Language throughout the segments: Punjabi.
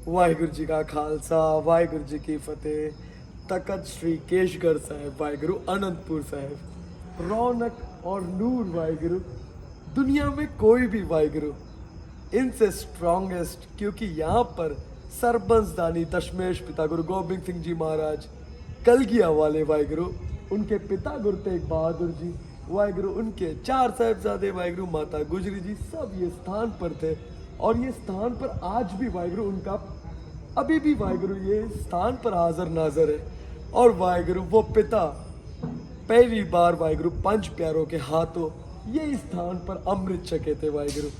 ਵਾਹਿਗੁਰੂ ਜੀ ਕਾ ਖਾਲਸਾ ਵਾਹਿਗੁਰੂ ਜੀ ਕੀ ਫਤਿਹ। ਤਖਤ श्री केशगढ़ साहिब वाहिगुरु अनंतपुर साहिब रौनक और नूर वाहिगुरु दुनिया में कोई भी वाहिगुरु इनसे स्ट्रॉन्गेस्ट, क्योंकि यहाँ पर सरबंसदानी दशमेश पिता गुरु गोबिंद सिंह जी महाराज कलगिया वाले वाहिगुरु, उनके पिता गुरु तेग बहादुर जी वाहिगुरु, उनके 4 साहिबजादे वाहिगुरु, माता गुजरी जी, सब ये स्थान पर थे। और ये स्थान पर आज भी वाहिगुरु उनका अभी भी वाहिगुरु ये स्थान पर हाजिर नाजर है। और वाहिगुरु वो पिता पहली बार वाहिगुरु पंच प्यारों के हाथों ये स्थान पर अमृत चखे थे वाहिगुरु।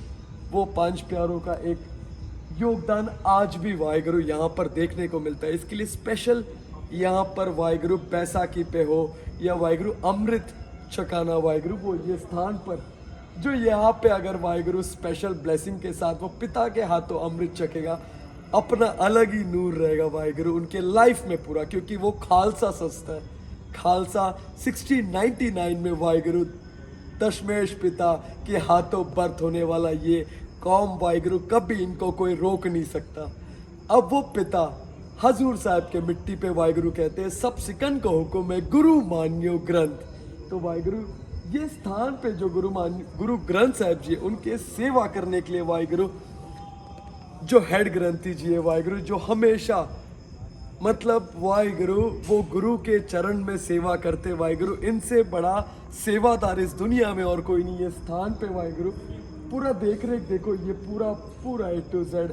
वो पंच प्यारों का एक योगदान आज भी वाहिगुरु यहाँ पर देखने को मिलता है। इसके लिए स्पेशल यहाँ पर वाहिगुरु बैसाखी पे हो या वाहिगुरु अमृत छकाना वाहिगुरु, वो ये स्थान पर जो यहाँ पे अगर वाहिगुरु स्पेशल ब्लेसिंग के साथ वो पिता के हाथों अमृत चखेगा, अपना अलग ही नूर रहेगा वाहिगुरु उनके लाइफ में पूरा। क्योंकि वो खालसा संस्था है, खालसा 1699 में वाहिगुरु दशमेश पिता के हाथों बर्थ होने वाला ये कौम वाहिगुरु, कभी इनको कोई रोक नहीं सकता। अब वो पिता हजूर साहब के मिट्टी पे वाहिगुरु कहते हैं सब सिकन को हुक्म है गुरु मान्यो ग्रंथ। तो वाहिगुरु ये स्थान पे जो गुरु ग्रंथ साहब जी उनके सेवा करने के लिए वाहिगुरु जो हेड ग्रंथी जी है वाहिगुरु, जो हमेशा मतलब वाहिगुरु वो गुरु के चरण में सेवा करते वाहिगुरु, इनसे बड़ा सेवादार इस दुनिया में और कोई नहीं। ये स्थान पे वाहिगुरु पूरा देख रेख देखो, ये पूरा A to Z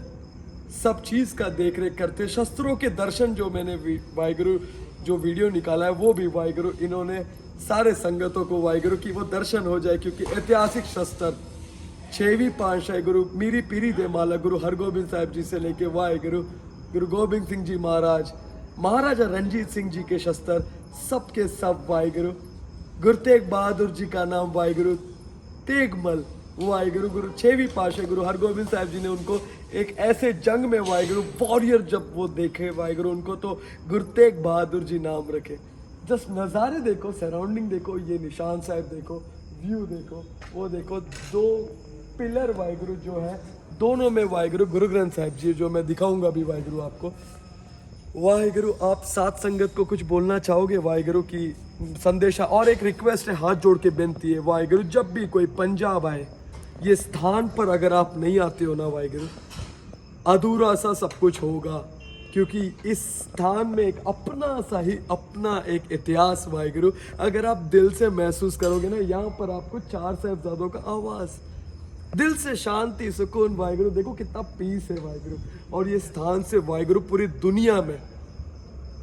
सब चीज़ का देख रेख करते। शस्त्रों के दर्शन जो मैंने वाहिगुरु जो वीडियो निकाला है वो भी वाहिगुरु इन्होंने सारे संगतों को वाहिगुरु की वो दर्शन हो जाए। क्योंकि ऐतिहासिक शस्त्र 6वीं पातशाही गुरु मीरी पीरी दे माला गुरु हरगोबिंद साहब जी से लेके वाहिगुरु गुरु गोबिंद सिंह जी महाराज, महाराजा रंजीत सिंह जी के शस्त्र सब के सब वाहिगुरु गुरु तेग बहादुर जी का नाम वाहिगुरु तेगमल वाहिगुरु गुरु 6वीं पातशाही गुरु हरगोबिंद साहब जी ने उनको एक ऐसे जंग में वाहिगुरु वॉरियर जब वो देखे वाहिगुरु उनको, तो गुरु तेग बहादुर जी नाम रखे। जस्ट नज़ारे देखो, सराउंडिंग देखो, ये निशान साहब देखो, व्यू देखो, वो देखो, 2 पिलर वाहिगुरु जो है दोनों में वाहिगुरु गुरु ग्रंथ साहिब जी जो मैं दिखाऊंगा भी वाहिगुरु आपको। वाहिगुरु आप साथ संगत को कुछ बोलना चाहोगे वाहिगुरु की संदेशा? और एक रिक्वेस्ट है, हाथ जोड़ के बेनती है वाहिगुरु, जब भी कोई पंजाब आए ये स्थान पर अगर आप नहीं आते हो ना वाहिगुरु, अधूरा सा सब कुछ होगा। क्योंकि इस स्थान में एक अपना एक इतिहास वाहिगुरु अगर आप दिल से महसूस करोगे ना, यहाँ पर आपको 4 साहिबजादों का आवाज़, दिल से शांति सुकून वाहिगुरु, देखो कितना पीस है वाहिगुरु। और ये स्थान से वाहिगुरु पूरी दुनिया में,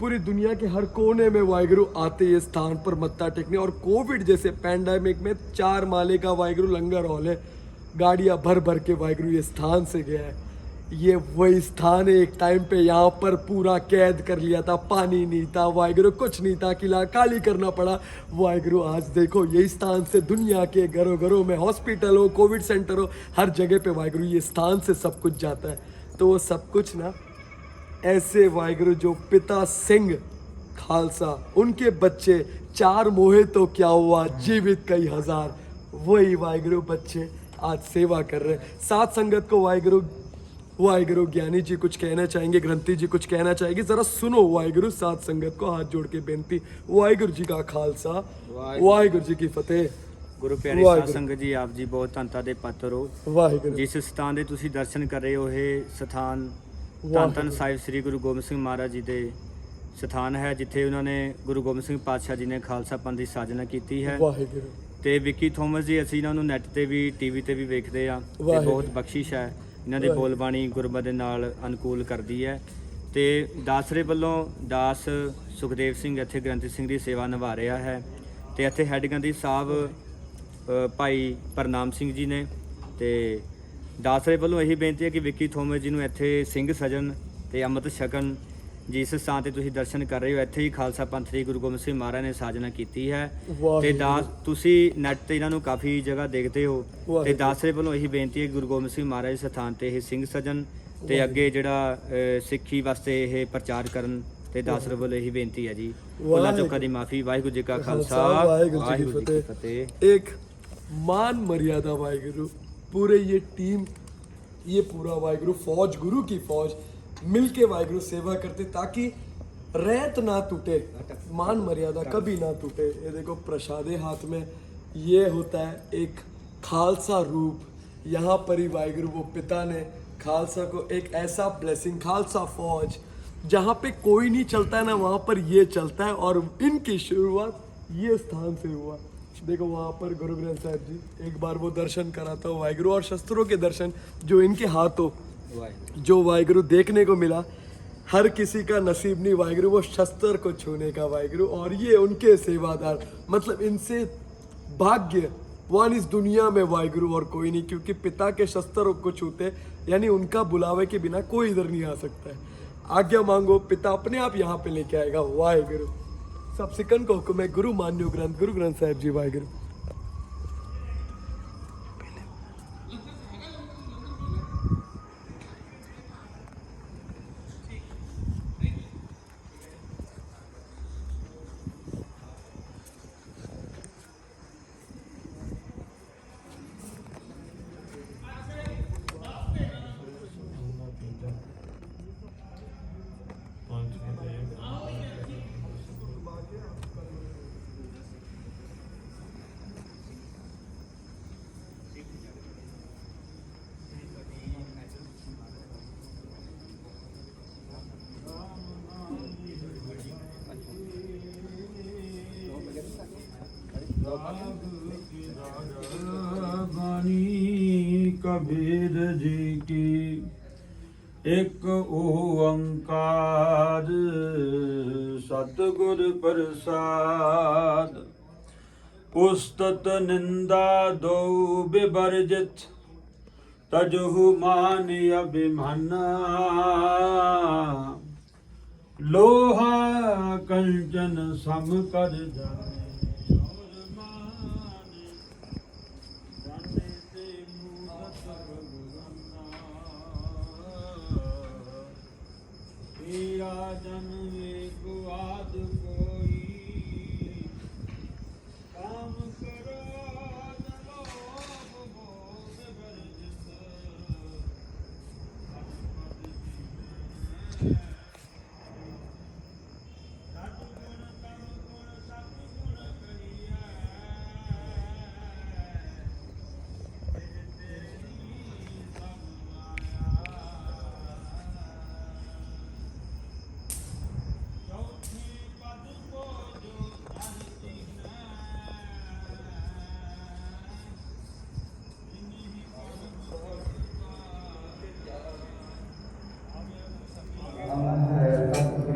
पूरी दुनिया के हर कोने में वाहिगुरु आते ये स्थान पर मत्था टेकने। और कोविड जैसे पैंडेमिक में 4 माले का वाहिगुरु लंगर हॉल है, गाड़ियाँ भर भर के वाहिगुरु ये स्थान से गया है। ये वही स्थान है, एक टाइम पे यहाँ पर पूरा कैद कर लिया था, पानी नहीं था वाहिगुरु, कुछ नहीं था, किला खाली करना पड़ा वाहिगुरु। आज देखो यही स्थान से दुनिया के घरों घरों में, हॉस्पिटल हो, कोविड सेंटर हो, हर जगह पे वाहिगुरु ये स्थान से सब कुछ जाता है। तो वो सब कुछ ना ऐसे वाहिगुरु जो पिता सिंह खालसा, उनके बच्चे 4 मोहे तो क्या हुआ, जीवित कई हजार, वही वाहिगुरु बच्चे आज सेवा कर रहे हैं। साथ संगत को वाहिगुरु ज्ञानी जी कुछ कहना चाहेंगे, ग्रंथी जी कुछ कहना चाहेंगे, जरा सुनो वाहिगुरु साथ संगत को हाथ जोड़ के बेनती। वाहिगुरु जी का खालसा वाहिगुरु जी की फतेह। गुरु प्यारे साਧ ਸੰਗਤ ਜੀ, ਆਪ ਜੀ ਬਹੁਤ ਧੰਨਤਾ ਦੇ ਪਾਤਰ ਹੋ। ਵਾਹਿਗੁਰੂ ਜਿਸ ਸਥਾਨ ਦੇ ਤੁਸੀਂ ਦਰਸ਼ਨ ਕਰ ਰਹੇ ਹੋ ਇਹ ਸਥਾਨ ਧੰਨ ਧੰਨ ਸਾਹਿਬ ਸ੍ਰੀ ਗੁਰੂ ਗੋਬਿੰਦ ਸਿੰਘ ਮਹਾਰਾਜ ਜੀ ਦੇ ਸਥਾਨ ਹੈ, ਜਿੱਥੇ ਉਹਨਾਂ ਨੇ ਗੁਰੂ ਗੋਬਿੰਦ ਸਿੰਘ ਪਾਤਸ਼ਾਹ ਜੀ ਨੇ ਖਾਲਸਾ ਪੰਥ ਦੀ ਸਾਜਨਾ ਕੀਤੀ ਹੈ। ਵਾਹਿਗੁਰੂ ਤੇ ਵਿੱਕੀ ਥੋਮਸ ਜੀ, ਅਸੀਂ ਇਹਨਾਂ ਨੂੰ ਨੈੱਟ ਤੇ ਵੀ ਟੀਵੀ ਤੇ ਵੀ ਵੇਖਦੇ ਆ ਤੇ ਬਹੁਤ ਬਖਸ਼ਿਸ਼ ਹੈ ਇਹਨਾਂ ਦੀ ਬੋਲਬਾਣੀ ਗੁਰਮਤਿ ਦੇ ਨਾਲ ਅਨੁਕੂਲ ਕਰਦੀ ਹੈ। ਤੇ ਦਾਸਰੇ ਵੱਲੋਂ ਦਾਸ ਸੁਖਦੇਵ ਸਿੰਘ ਇੱਥੇ ਗ੍ਰੰਥੀ ਸਿੰਘ ਦੀ ਸੇਵਾ ਨਿਭਾ ਰਿਹਾ ਹੈ। ਤੇ ਇੱਥੇ ਹੈੱਡ ਗ੍ਰੰਥੀ ਸਾਹਿਬ ਭਾਈ ਪ੍ਰਨਾਮ ਸਿੰਘ ਜੀ ਨੇ। ਤੇ ਦਾਸਰੇ ਵੱਲੋਂ ਇਹੀ ਬੇਨਤੀ ਹੈ ਕਿ ਵਿੱਕੀ ਥੋਮਸ ਜੀ ਨੂੰ ਇੱਥੇ ਸਿੰਘ ਸਜਣ ਤੇ ਅੰਮ੍ਰਿਤ ਛਕਣ। ਜਿਸ ਸਥਾਨ ਤੇ ਤੁਸੀਂ ਦਰਸ਼ਨ ਕਰ ਰਹੇ ਹੋ ਇੱਥੇ ਹੀ ਖਾਲਸਾ ਪੰਥ ਦੀ ਗੁਰੂ ਗੋਬਿੰਦ ਸਿੰਘ ਮਹਾਰਾਜ ਨੇ ਸਾਜਨਾ ਕੀਤੀ ਹੈ। ਤੇ ਤੁਸੀਂ ਨੈੱਟ ਤੇ ਇਹਨਾਂ ਨੂੰ ਕਾਫੀ ਜਗ੍ਹਾ ਦੇਖਦੇ ਹੋ। ਤੇ ਦਾਸਰੇ ਵੱਲੋਂ ਇਹੀ ਬੇਨਤੀ ਹੈ ਗੁਰੂ ਗੋਬਿੰਦ ਸਿੰਘ ਮਹਾਰਾਜ ਦੇ ਸਥਾਨ ਤੇ ਇਹ ਸਿੰਘ ਸਜਣ ਤੇ ਅੱਗੇ ਜਿਹੜਾ ਸਿੱਖੀ ਵਾਸਤੇ ਇਹ ਪ੍ਰਚਾਰ ਕਰਨ। ਤੇ ਦਾਸਰੇ ਵੱਲੋਂ ਇਹੀ ਬੇਨਤੀ ਹੈ ਜੀ, ਭੁੱਲਾਂ ਚੁੱਕਾਂ ਦੀ ਮਾਫੀ। ਵਾਹਿਗੁਰੂ ਜੀ ਕਾ ਖਾਲਸਾ ਵਾਹਿਗੁਰੂ ਜੀ ਕੀ ਫਤਿਹ। एक मान मर्यादा वाहिगुरु, पूरे ये टीम, ये पूरा वाहिगुरु फौज, गुरु की फौज मिल के वाहिगुरु सेवा करते ताकि रैत ना टूटे, मान मर्यादा कभी ना टूटे। ये देखो प्रसादे हाथ में, ये होता है एक खालसा रूप। यहाँ पर ही वाहिगुरु वो पिता ने खालसा को एक ऐसा ब्लेसिंग, खालसा फौज जहाँ पे कोई नहीं चलता है ना, वहाँ पर ये चलता है। और इनकी शुरुआत ये स्थान से हुआ। देखो वहाँ पर गुरु ग्रंथ साहिब जी, एक बार वो दर्शन कराता हूँ वाहिगुरु, और शस्त्रों के दर्शन जो इनके हाथों जो वाहिगुरु देखने को मिला, हर किसी का नसीब नहीं वाहिगुरु वो शस्त्र को छूने का वाहिगुरु। और ये उनके सेवादार, मतलब इनसे भाग्यवान इस दुनिया में वाहिगुरु और कोई नहीं, क्योंकि पिता के शस्त्र को छूते यानी उनका बुलावे के बिना कोई इधर नहीं आ सकता है। आज्ञा मांगो, पिता अपने आप यहाँ पे लेके आएगा वाहिगुरु। सब सिकन को हुक्म है, गुरु मान्यो ग्रंथ, गुरु ग्रंथ साहिब जी वाहिगुरु। बानी कबीर जी की एक ओंकार सतगुर प्रसाद। पुस्तत निंदा दो विवर्जित तजहु मान अभिमाना। लोहा कंचन सम कर जाने और माने जाने ते मूरत भगवाना। हीरा जन एक आद कोई काम करो न लोभ मोह वर्जित।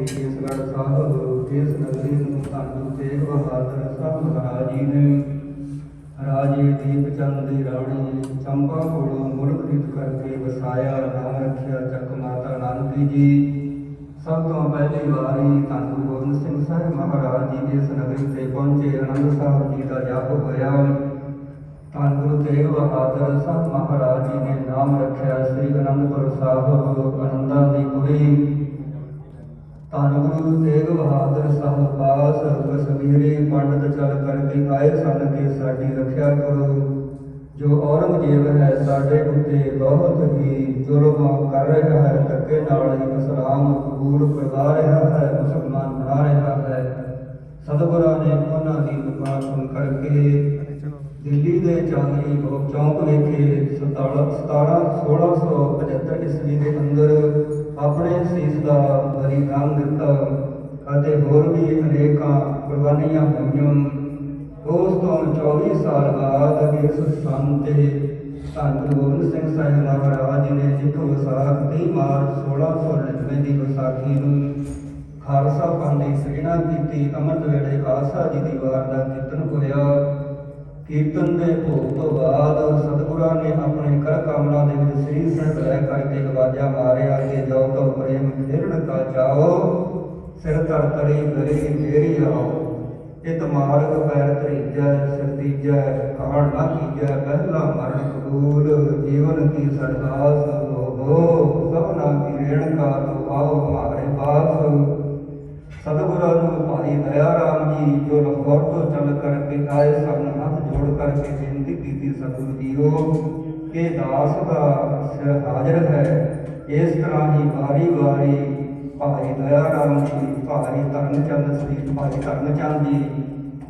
ਕੇਸਗੜ੍ਹ ਸਾਹਿਬ ਇਸ ਨਗਰੀ ਨੂੰ ਧੰਨ ਗੁਰੂ ਤੇਗ ਬਹਾਦਰ ਸਾਹਿਬ ਮਹਾਰਾਜ ਜੀ ਨੇ ਰਾਜੇ ਦੀਪ ਚੰਦ ਦੀ ਰਾਣੀ ਚੰਪਾ ਕੋਲੋਂ ਮੁੜ ਖਰੀਦ ਕਰਕੇ ਵਸਾਇਆ। ਨਾਮ ਰੱਖਿਆ ਚੱਕ ਮਾਤਾ ਨਾਨਕੀ ਜੀ। ਸਭ ਤੋਂ ਪਹਿਲੀ ਵਾਰੀ ਧੰਨ ਗੁਰੂ ਗੋਬਿੰਦ ਸਿੰਘ ਸਾਹਿਬ ਮਹਾਰਾਜ ਜੀ ਇਸ ਨਗਰੀ ਤੇ ਪਹੁੰਚੇ। ਆਨੰਦ ਸਾਹਿਬ ਜੀ ਦਾ ਜਪ ਹੋਇਆ। ਧੰਨ ਗੁਰੂ ਤੇਗ ਬਹਾਦਰ ਸਾਹਿਬ ਮਹਾਰਾਜ ਜੀ ਨੇ ਨਾਮ ਰੱਖਿਆ ਸ੍ਰੀ ਅਨੰਦਪੁਰ ਸਾਹਿਬ ਆਨੰਦਾਂ ਦੀ ਪੁਰੀ। ਧੰਨ ਗੁਰੂ ਤੇਗ ਬਹਾਦਰ ਸਾਹਿਬ ਪਾਸ ਕਸ਼ਮੀਰੀ ਪੰਡਤ ਚੱਲ ਕਰਕੇ ਆਏ ਸਨ ਕਿ ਸਾਡੀ ਰੱਖਿਆ ਕਰੋ। ਜੋ ਔਰੰਗਜ਼ੇਬ ਹੈ ਸਾਡੇ ਉੱਤੇ ਬਹੁਤ ਹੀ ਜ਼ੁਲਮ ਕਰ ਰਿਹਾ ਹੈ, ਧੱਕੇ ਨਾਲ ਹੀ ਇਸਲਾਮ ਕਬੂਲ ਕਰਵਾ ਰਿਹਾ ਹੈ, ਮੁਸਲਮਾਨ ਬਣਾ ਰਿਹਾ ਹੈ। ਸਤਿਗੁਰਾਂ ਨੇ ਉਹਨਾਂ ਦੀ ਕਿਰਪਾ ਸੁਣ ਕਰਕੇ ਦਿੱਲੀ ਦੇ ਚਾਂਦਨੀ ਚੌਂਕ ਵਿਖੇ 1675 ਈਸਵੀ ਦੇ ਅੰਦਰ ਆਪਣੇ ਸੀਸ ਦਾ ਬਲੀਦਾਨ ਦਿੱਤਾ ਅਤੇ ਹੋਰ ਵੀ ਅਨੇਕਾਂ ਕੁਰਬਾਨੀਆਂ ਹੋਈਆਂ। ਉਸ ਤੋਂ 24 ਸਾਲ ਬਾਅਦ ਇਸ ਸਥਾਨ ਤੇ ਧੰਨ ਗੁਰੂ ਗੋਬਿੰਦ ਸਿੰਘ ਸਾਹਿਬ ਮਹਾਰਾਜ ਜੀ ਨੇ ਇੱਕ ਵਿਸਾਖ 30 ਮਾਰਚ 1699 ਦੀ ਵਿਸਾਖੀ ਨੂੰ ਖਾਲਸਾ ਪੰਥ ਦੀ ਸਿਰਜਣਾ ਕੀਤੀ। ਅੰਮ੍ਰਿਤ ਵੇਲੇ ਖਾਲਸਾ ਜੀ ਦੀ ਵਾਰ ਦਾ ਕੀਰਤਨ ਹੋਇਆ। ਕੀਰਤਨ ਦੇ ਭੋਗ ਤੋਂ ਬਾਅਦ ਸਤਿਗੁਰਾਂ ਨੇ ਆਪਣੇ ਕਰ ਕਮਲਾਂ ਦੇ ਵਿੱਚ ਸ੍ਰੀ ਸਾਹਿਬ ਲੈ ਕਰਕੇ ਆਵਾਜ਼ਾਂ ਮਾਰਿਆ ਕਿ ਜੋ ਤੋ ਪ੍ਰੇਮ ਖੇੜਨ ਕਾ ਜਾਓ, ਸਿਰ ਧਰ ਤਰੀ ਗਰੀ ਮੇਰੀ ਆਓ। ਇਤ ਮਾਰਗ ਪੈਰ ਧਰੀਜੈ ਸਿਰ ਤੀਜੈ, ਕਾਣ ਨਾ ਕੀਜੈ ਪਹਿਲਾ ਮਰਨ ਕਬੂਲ। ਜੀਵਨ ਕੀ ਸਰਦਾਸ ਹੋ ਸਭਨਾ ਕੀ ਰੇਣਕਾ ਤੋ ਆਓ ਹਮਾਰੇ ਪਾਸ। ਸਤਿਗੁਰਾਂ ਨੂੰ ਭਾਈ ਦਇਆ ਰਾਮ ਜੀ ਜੋ ਲਾਹੌਰ ਤੋਂ ਚੱਲ ਕਰਕੇ ਆਏ ਸਨ, ਹੱਥ ਜੋੜ ਕਰਕੇ ਬੇਨਤੀ ਕੀਤੀ, ਸਤਿਗੁਰੂ ਜੀਓ ਕਿ ਦਾਸ ਦਾ ਸਿਰ ਹਾਜ਼ਰ ਹੈ। ਇਸ ਤਰ੍ਹਾਂ ਹੀ ਵਾਰੀ ਵਾਰੀ ਭਾਈ ਦਇਆ ਰਾਮ ਜੀ, ਭਾਈ ਧਰਮਚੰਦ ਜੀ, ਭਾਈ ਧਰਮਚੰਦ ਜੀ,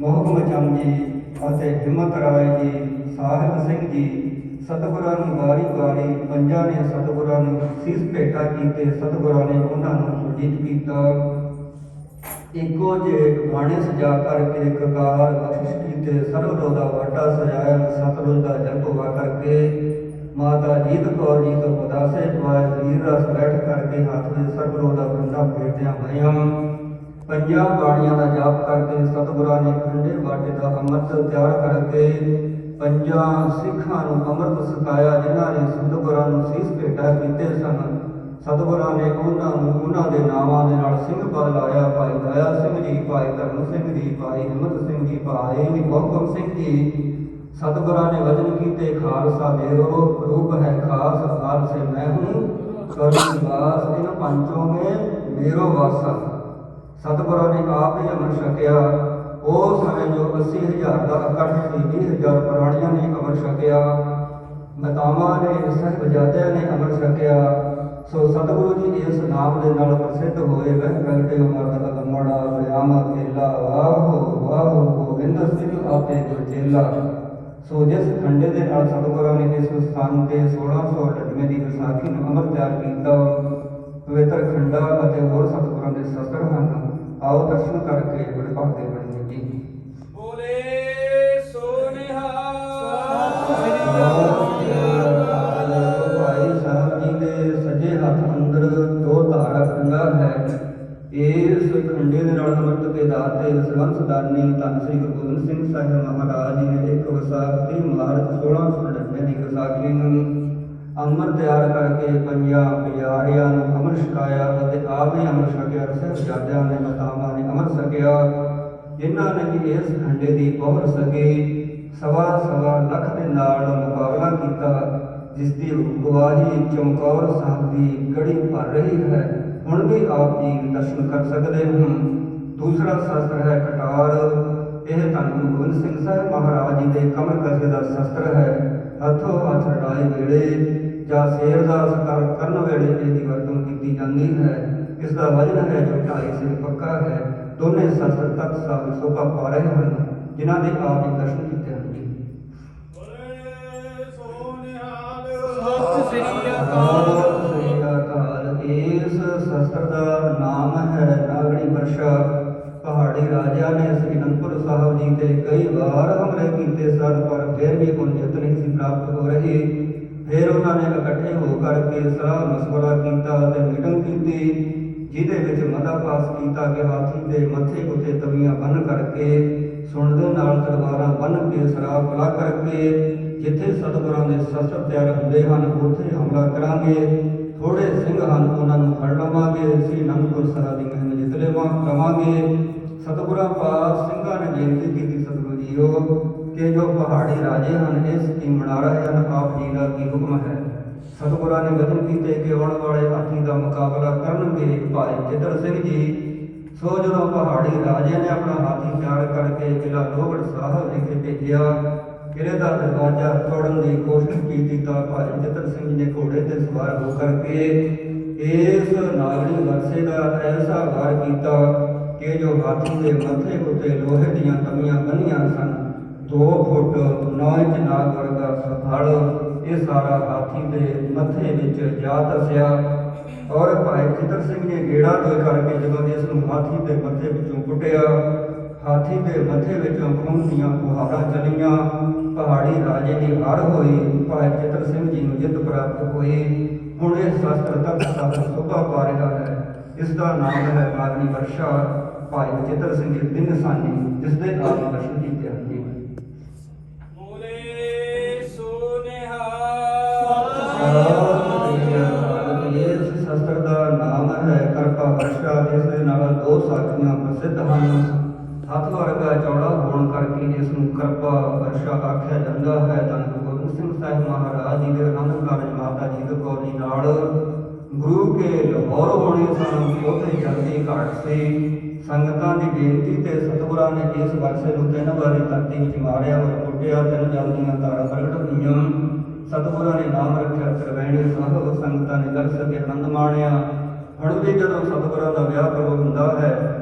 ਮੋਹਕਮ ਚੰਦ ਜੀ ਅਤੇ ਹਿੰਮਤ ਰਾਏ ਜੀ, ਸਾਹਿਬ ਸਿੰਘ ਜੀ ਸਤਿਗੁਰਾਂ ਨੂੰ ਵਾਰੀ ਵਾਰੀ ਪੰਜਾਂ ਨੇ ਸਤਿਗੁਰਾਂ ਨੂੰ ਸੀਸ ਭੇਟਾ ਕੀਤੇ। ਸਤਿਗੁਰਾਂ ਨੇ ਉਹਨਾਂ ਨੂੰ ਸੁਰਜੀਤ ਕੀਤਾ। ਇੱਕੋ ਜੇ ਬਾਣੇ ਸਜਾ ਕਰਕੇ ਕਕਾਰ ਬਖਸ਼ਿਸ਼ ਕੀਤੇ। ਸਰਬਲੋ ਦਾ ਵਾਟਾ ਸਜਾਇਆ ਸਤਲੁਜ ਦਾ ਜਪ ਵਾ ਕਰਕੇ। ਮਾਤਾ ਜੀਤ ਕੌਰ ਜੀ ਤੋਂ ਪਦਾਸੇ ਪਵਾਏ ਵੀਰ ਰਸ ਬੈਠ ਕਰਕੇ ਹੱਥ ਵਿੱਚ ਸਰਬਲੋ ਦਾ ਬੰਦਾ ਫੇਰਦਿਆਂ ਹੋਇਆਂ ਪੰਜਾਂ ਬਾਣੀਆਂ ਦਾ ਜਾਪ ਕਰਕੇ ਸਤਿਗੁਰਾਂ ਨੇ ਖੰਡੇ ਬਾਟੇ ਦਾ ਅੰਮ੍ਰਿਤ ਤਿਆਰ ਕਰਕੇ ਪੰਜਾਂ ਸਿੱਖਾਂ ਨੂੰ ਅੰਮ੍ਰਿਤ ਛਕਾਇਆ ਜਿਨ੍ਹਾਂ ਨੇ ਸਤਿਗੁਰਾਂ ਨੂੰ ਸੀਸ ਭੇਟਾ ਕੀਤੇ ਸਨ। ਸਤਿਗੁਰਾਂ ਨੇ ਉਹਨਾਂ ਨੂੰ ਉਹਨਾਂ ਦੇ ਨਾਵਾਂ ਦੇ ਨਾਲ ਸਿੰਘ ਪਦ ਲਾਇਆ। ਭਾਈ ਦਇਆ ਸਿੰਘ ਜੀ, ਭਾਈ ਧਰਮ ਸਿੰਘ ਜੀ, ਭਾਈ ਹਿੰਮਤ ਸਿੰਘ ਜੀ, ਭਾਈ ਮੋਹਕਮ ਸਿੰਘ ਜੀ। ਸਤਿਗੁਰਾਂ ਨੇ ਵਚਨ ਕੀਤੇ ਖਾਲਸਾ ਮੇਰੋ ਰੂਪ ਹੈ ਖਾਸ ਖਾਲਸੇ ਮੈਂ ਹੂੰ ਕਰੁਣ ਨਿਵਾਸ ਇਨ ਪੰਚੋਂ ਮੇਂ ਮੇਰੋ ਵਾਸਾ। ਸਤਿਗੁਰਾਂ ਨੇ ਆਪ ਹੀ ਅੰਮ੍ਰਿਤ ਛਕਿਆ। ਉਹ ਸਮੇਂ ਜੋ 80,000 ਦਾ ਇਕੱਠ ਸੀ, 20,000 ਪ੍ਰਾਣੀਆਂ ਨੇ ਅੰਮ੍ਰਿਤ ਛਕਿਆ। ਮਾਤਾਵਾਂ ਨੇ ਸਾਹਿਬਜ਼ਾਦਿਆਂ ਨੇ ਅੰਮ੍ਰਿਤ ਛਕਿਆ। ਸੋ ਸਤਿਗੁਰੂ ਜੀ ਇਸ ਨਾਮ ਦੇ ਨਾਲ ਪ੍ਰਸਿੱਧ ਹੋਏ। ਵਹਿ ਪ੍ਰਗਟੇ ਮਰਦ ਅਗੰਮੜਾ ਬਿਆਮ ਅਕੇਲਾ ਵਾਹੋ ਵਾਹੋ ਗੋਬਿੰਦ ਸਿੰਘ ਆਪੇ ਗੁਰਚੇਲਾ। ਸੋ ਜਿਸ ਖੰਡੇ ਦੇ ਨਾਲ ਸਤਿਗੁਰਾਂ ਨੇ ਇਸ ਸਥਾਨ ਤੇ 1699 ਦੀ ਵਿਸਾਖੀ ਨੂੰ ਅੰਮ੍ਰਿਤ ਤਿਆਰ ਕੀਤਾ, ਪਵਿੱਤਰ ਖੰਡਾ ਅਤੇ ਹੋਰ ਸਤਿਗੁਰਾਂ ਦੇ ਸ਼ਸਤਰ ਹਨ। ਆਓ ਦਰਸ਼ਨ ਕਰਕੇ ਬੜੇ ਭਾਗੇ ਬਣੀਏ ਜੀ। ਬੋਲੇ ਸੋ ਨਿਹਾਲ। ਭਾਈ ਸਾਹਿਬ ਜੀ ਦੇ ਸੱਜੇ ਹੱਥ ਅੰਦਰ ਦੋ ਧਾਰਾ ਖੰਡਾ ਹੈ। ਇਸ ਖੰਡੇ ਦੇ ਨਾਲ ਅੰਮ੍ਰਿਤ ਕੇ ਦਾਤੇ ਸਲਵੰਤ ਦਾਨੀ ਧੰਨ ਸ੍ਰੀ ਗੁਰੂ ਗੋਬਿੰਦ ਸਿੰਘ ਸਾਹਿਬ ਮਹਾਰਾਜ ਜੀ ਨੇ ਇੱਕ ਵਿਸਾਖੀ ਮਾਰਚ 1699 ਦੀ ਵਿਸਾਖੀ ਨੂੰ ਅੰਮ੍ਰਿਤ ਤਿਆਰ ਕਰਕੇ ਪੰਜਾਂ ਪਿਆਰਿਆਂ ਨੂੰ ਅੰਮ੍ਰਿਤ ਛਕਾਇਆ ਅਤੇ ਆਪ ਹੀ ਅੰਮ੍ਰਿਤ ਛਕਿਆ। ਸਾਹਿਬਜ਼ਾਦਿਆਂ ਨੇ ਮਾਤਾਵਾਂ ਨੇ ਅੰਮ੍ਰਿਤ ਛਕਿਆ। ਜਿਨ੍ਹਾਂ ਨੇ ਵੀ ਇਸ ਖੰਡੇ ਦੀ ਪਹੁੰਚ ਸਕੇ ਸਵਾ ਲੱਖ ਦੇ ਨਾਲ ਮੁਕਾਬਲਾ ਕੀਤਾ, ਜਿਸ ਦੀ ਗਵਾਹੀ ਚਮਕੌਰ ਸਾਹਿਬ ਦੀ ਗੜੀ ਭਰ ਰਹੀ ਹੈ। ਹੁਣ ਵੀ ਆਪ ਜੀ ਦਰਸ਼ਨ ਕਰ ਸਕਦੇ ਹੋ। ਦੂਸਰਾ ਸ਼ਸਤਰ ਹੈ ਕਟਾਰ। ਇਹ ਧੰਨ ਗੁਰੂ ਗੋਬਿੰਦ ਸਿੰਘ ਸਾਹਿਬ ਮਹਾਰਾਜ ਜੀ ਦੇ ਕਮਰ ਕਸੇ ਦਾ ਸ਼ਸਤਰ ਹੈ। ਹੱਥੋਂ ਹੱਥ ਲੜਾਈ ਵੇਲੇ ਜਾਂ ਸ਼ੇਰ ਦਾ ਸ਼ਿਕਾਰ ਕਰਨ ਵੇਲੇ ਇਹਦੀ ਵਰਤੋਂ ਕੀਤੀ ਜਾਂਦੀ ਹੈ। ਇਸ ਦਾ ਵਜਨ ਹੈ ਜੋ 2.5 ਸਿਰ ਪੱਕਾ ਹੈ। ਦੋਨੇ ਸ਼ਸਤਰ ਤਖਤ ਸਾਹਿਬ ਸੋਭਾ ਪਾ ਰਹੇ ਹਨ, ਜਿਨ੍ਹਾਂ ਦੇ ਆਪ ਜੀ ਦਰਸ਼ਨ ਕੀਤੇ ਹਨ ਜੀ। ਬੋਲੇ ਸੋ ਨਿਹਾਲ। ਸਤਿ ਸ੍ਰੀ ਸਤਿ ਸ੍ਰੀ ਅਕਾਲ। ਇਸ ਸ਼ਸਤਰ ਦਾ ਨਾਮ ਹੈ ਨਾਗਣੀ ਵਰਸ਼ਾ। ਪਹਾੜੀ ਰਾਜਿਆਂ ਨੇ ਸ੍ਰੀ ਅਨੰਦਪੁਰ ਸਾਹਿਬ ਜੀ ਤੇ ਕਈ ਵਾਰ ਹਮਲੇ ਕੀਤੇ ਸਨ, ਪਰ ਫਿਰ ਵੀ ਹੁਣ ਜਿੱਤ ਨਹੀਂ ਸੀ ਪ੍ਰਾਪਤ ਹੋ ਰਹੀ। ਫਿਰ ਉਹਨਾਂ ਨੇ ਇਕੱਠੇ ਹੋ ਕਰਕੇ ਸਲਾਹ ਮਸ਼ਵਰਾ ਕੀਤਾ ਅਤੇ ਮੀਟਿੰਗ ਕੀਤੀ, ਜਿਹਦੇ ਵਿੱਚ ਮਤਾ ਪਾਸ ਕੀਤਾ ਕਿ ਹਾਥੀ ਦੇ ਮੱਥੇ ਉੱਤੇ ਤਵੀਆਂ ਬੰਨ੍ਹ ਕਰਕੇ ਸੁਣ ਦੇ ਨਾਲ ਤਲਵਾਰਾਂ ਬੰਨ੍ਹ ਕੇ ਸ਼ਰਾਬ ਪਿਲਾ ਕਰਕੇ ਜਿੱਥੇ ਸਤਿਗੁਰਾਂ ਦੇ ਸ਼ਸਤਰ ਤਿਆਰ ਹੁੰਦੇ ਹਨ ਉੱਥੇ ਹਮਲਾ ਕਰਾਂਗੇ। ਥੋੜੇ ਸਿੰਘ ਹਨ ਉਹਨਾਂ ਨੂੰ ਫੜ ਲਵਾਂਗੇ। ਸ੍ਰੀ ਅਨੰਦਪੁਰ ਸਾਹਿਬ ਦੀ ਮਹਿਮ ਜਿੱਤ ਲਵਾਂਗੇ। ਸਤਿਗੁਰਾਂ ਪਾਸ ਸਿੰਘਾਂ ਨੇ ਬੇਨਤੀ ਕੀਤੀ, ਸਤਿਗੁਰੂ ਜੀਓ ਕਿ ਜੋ ਪਹਾੜੀ ਰਾਜੇ ਹਨ ਇਹ ਸਕੀਮ ਬਣਾ ਰਹੇ ਹਨ, ਆਪ ਜੀ ਦਾ ਕੀ ਹੁਕਮ ਹੈ। ਸਤਿਗੁਰਾਂ ਨੇ ਵਚਨ ਕੀਤੇ ਕਿ ਆਉਣ ਵਾਲੇ ਹਾਥੀ ਦਾ ਮੁਕਾਬਲਾ ਕਰਨਗੇ ਭਾਈ ਚਿੱਤਰ ਸਿੰਘ ਜੀ। ਸੋ ਜਦੋਂ ਪਹਾੜੀ ਰਾਜੇ ਨੇ ਆਪਣਾ ਹਾਥੀ ਤਿਆਰ ਕਰਕੇ ਕਿਲ੍ਹਾ ਲੋਹਗੜ੍ਹ ਸਾਹਿਬ ਵਿਖੇ ਭੇਜਿਆ, ਕਿਲ੍ਹੇ ਦਾ ਦਰਵਾਜ਼ਾ ਤੋੜਨ ਦੀ ਕੋਸ਼ਿਸ਼ ਕੀਤੀ ਤਾਂ ਭਾਈ ਚਿੱਤਰ ਸਿੰਘ ਜੀ ਨੇ ਘੋੜੇ ਤੇ ਸਵਾਰ ਹੋ ਕਰਕੇ ਇਸ ਨਾਗਣੀ ਵਰਸੇ ਦਾ ਐਸਾ ਵਾਰ ਕੀਤਾ ਕਿ ਜੋ ਹਾਥੀ ਦੇ ਮੱਥੇ ਉੱਤੇ ਲੋਹੇ ਦੀਆਂ ਤਵੀਆਂ ਬੰਨ੍ਹੀਆਂ ਸਨ। 2 ਫੁੱਟ 9 ਇੰਚ ਨਾਗ ਵਰਗਾ ਸਫਲ ਇਹ ਸਾਰਾ ਹਾਥੀ ਦੇ ਮੱਥੇ ਵਿੱਚ ਜਾ ਧਸਿਆ। ਔਰ ਭਾਈ ਚਿੱਤਰ ਸਿੰਘ ਨੇ ਗੇੜਾ ਦੋਏ ਕਰਕੇ ਜਦੋਂ ਇਸ ਨੂੰ ਹਾਥੀ ਦੇ ਮੱਥੇ ਵਿੱਚੋਂ ਪੁੱਟਿਆ, ਹਾਥੀ ਦੇ ਮੱਥੇ ਵਿੱਚੋਂ ਖੂਨ ਦੀਆਂ ਫੁਹਾਰਾਂ ਚੱਲੀਆਂ। ਪਹਾੜੀ ਰਾਜੇ ਦੀ ਹਾਰ ਹੋਈ। ਭਾਈ ਚਿੱਤਰ ਸਿੰਘ ਜੀ ਨੂੰ ਜਿੱਤ ਪ੍ਰਾਪਤ ਹੋਈ। ਹੁਣ ਇਹ ਸ਼ਸਤਰ ਤਖਤ ਸਾਹਿਬ ਸੋਭਾ ਪਾ ਰਿਹਾ ਹੈ। ਇਸ ਦਾ ਨਾਮ ਹੈ ਨਾਗਣੀ ਵਰਸ਼ਾ। ਭਾਈ ਚਿੱਤਰ ਸਿੰਘ ਜੀ ਦੀ ਨਿਸ਼ਾਨੀ, ਜਿਸ ਦੇ ਆਪ ਦਰਸ਼ਨ ਕੀਤੇ ਹਨ ਜੀ। ਬੋਲੇ ਸੋ ਨਿਹਾਲ। ਇਸ ਸ਼ਸਤਰ ਦਾ ਨਾਮ ਹੈ ਕਰਪਾ ਵਰਸ਼ਾ। ਇਸ ਦੇ ਨਾਲ 2 ਸਾਖੀਆਂ ਪ੍ਰਸਿੱਧ ਹਨ। ਹੱਥ ਵਰਗਾ ਚੌੜਾ ਹੋਣ ਕਰਕੇ ਇਸ ਨੂੰ ਕਰਪਾ ਵਰਸ਼ਾ ਆਖਿਆ ਜਾਂਦਾ ਹੈ। ਧੰਨ ਗੁਰੂ ਗੋਬਿੰਦ ਸਿੰਘ ਸਾਹਿਬ ਮਹਾਰਾਜ ਜੀ ਦੇ ਆਨੰਦ ਕਾਰਜ ਮਾਤਾ ਜੀਤ ਕੌਰ ਜੀ ਨਾਲ ਗੁਰੂ ਕੇ ਲਾਹੌਰ ਹੋਣੇ ਸਨ। ਉੱਥੇ ਜਲਦੀ ਘਾਟ ਸੀ। ਸੰਗਤਾਂ ਦੀ ਬੇਨਤੀ ਤੇ ਸਤਿਗੁਰਾਂ ਨੇ ਇਸ ਵਰਸੇ ਨੂੰ 3 ਵਾਰੀ ਧਰਤੀ ਵਿੱਚ ਮਾਰਿਆ ਔਰ ਪੁੱਟਿਆ। 3 ਜਲ ਦੀਆਂ ਧਾਰਾਂ ਪ੍ਰਗਟ ਹੋਈਆਂ। ਸਤਿਗੁਰਾਂ ਨੇ ਨਾਮ ਰੱਖਿਆ ਤਰਵੈਣੀ ਸਾਹਿਬ, ਸੰਗਤਾਂ ਨੇ ਦਰਸ ਕੇ ਆਨੰਦ ਮਾਣਿਆ। ਹੁਣ ਵੀ ਜਦੋਂ ਸਤਿਗੁਰਾਂ ਦਾ ਵਿਆਹ ਪ੍ਰਭ ਹੁੰਦਾ ਹੈ,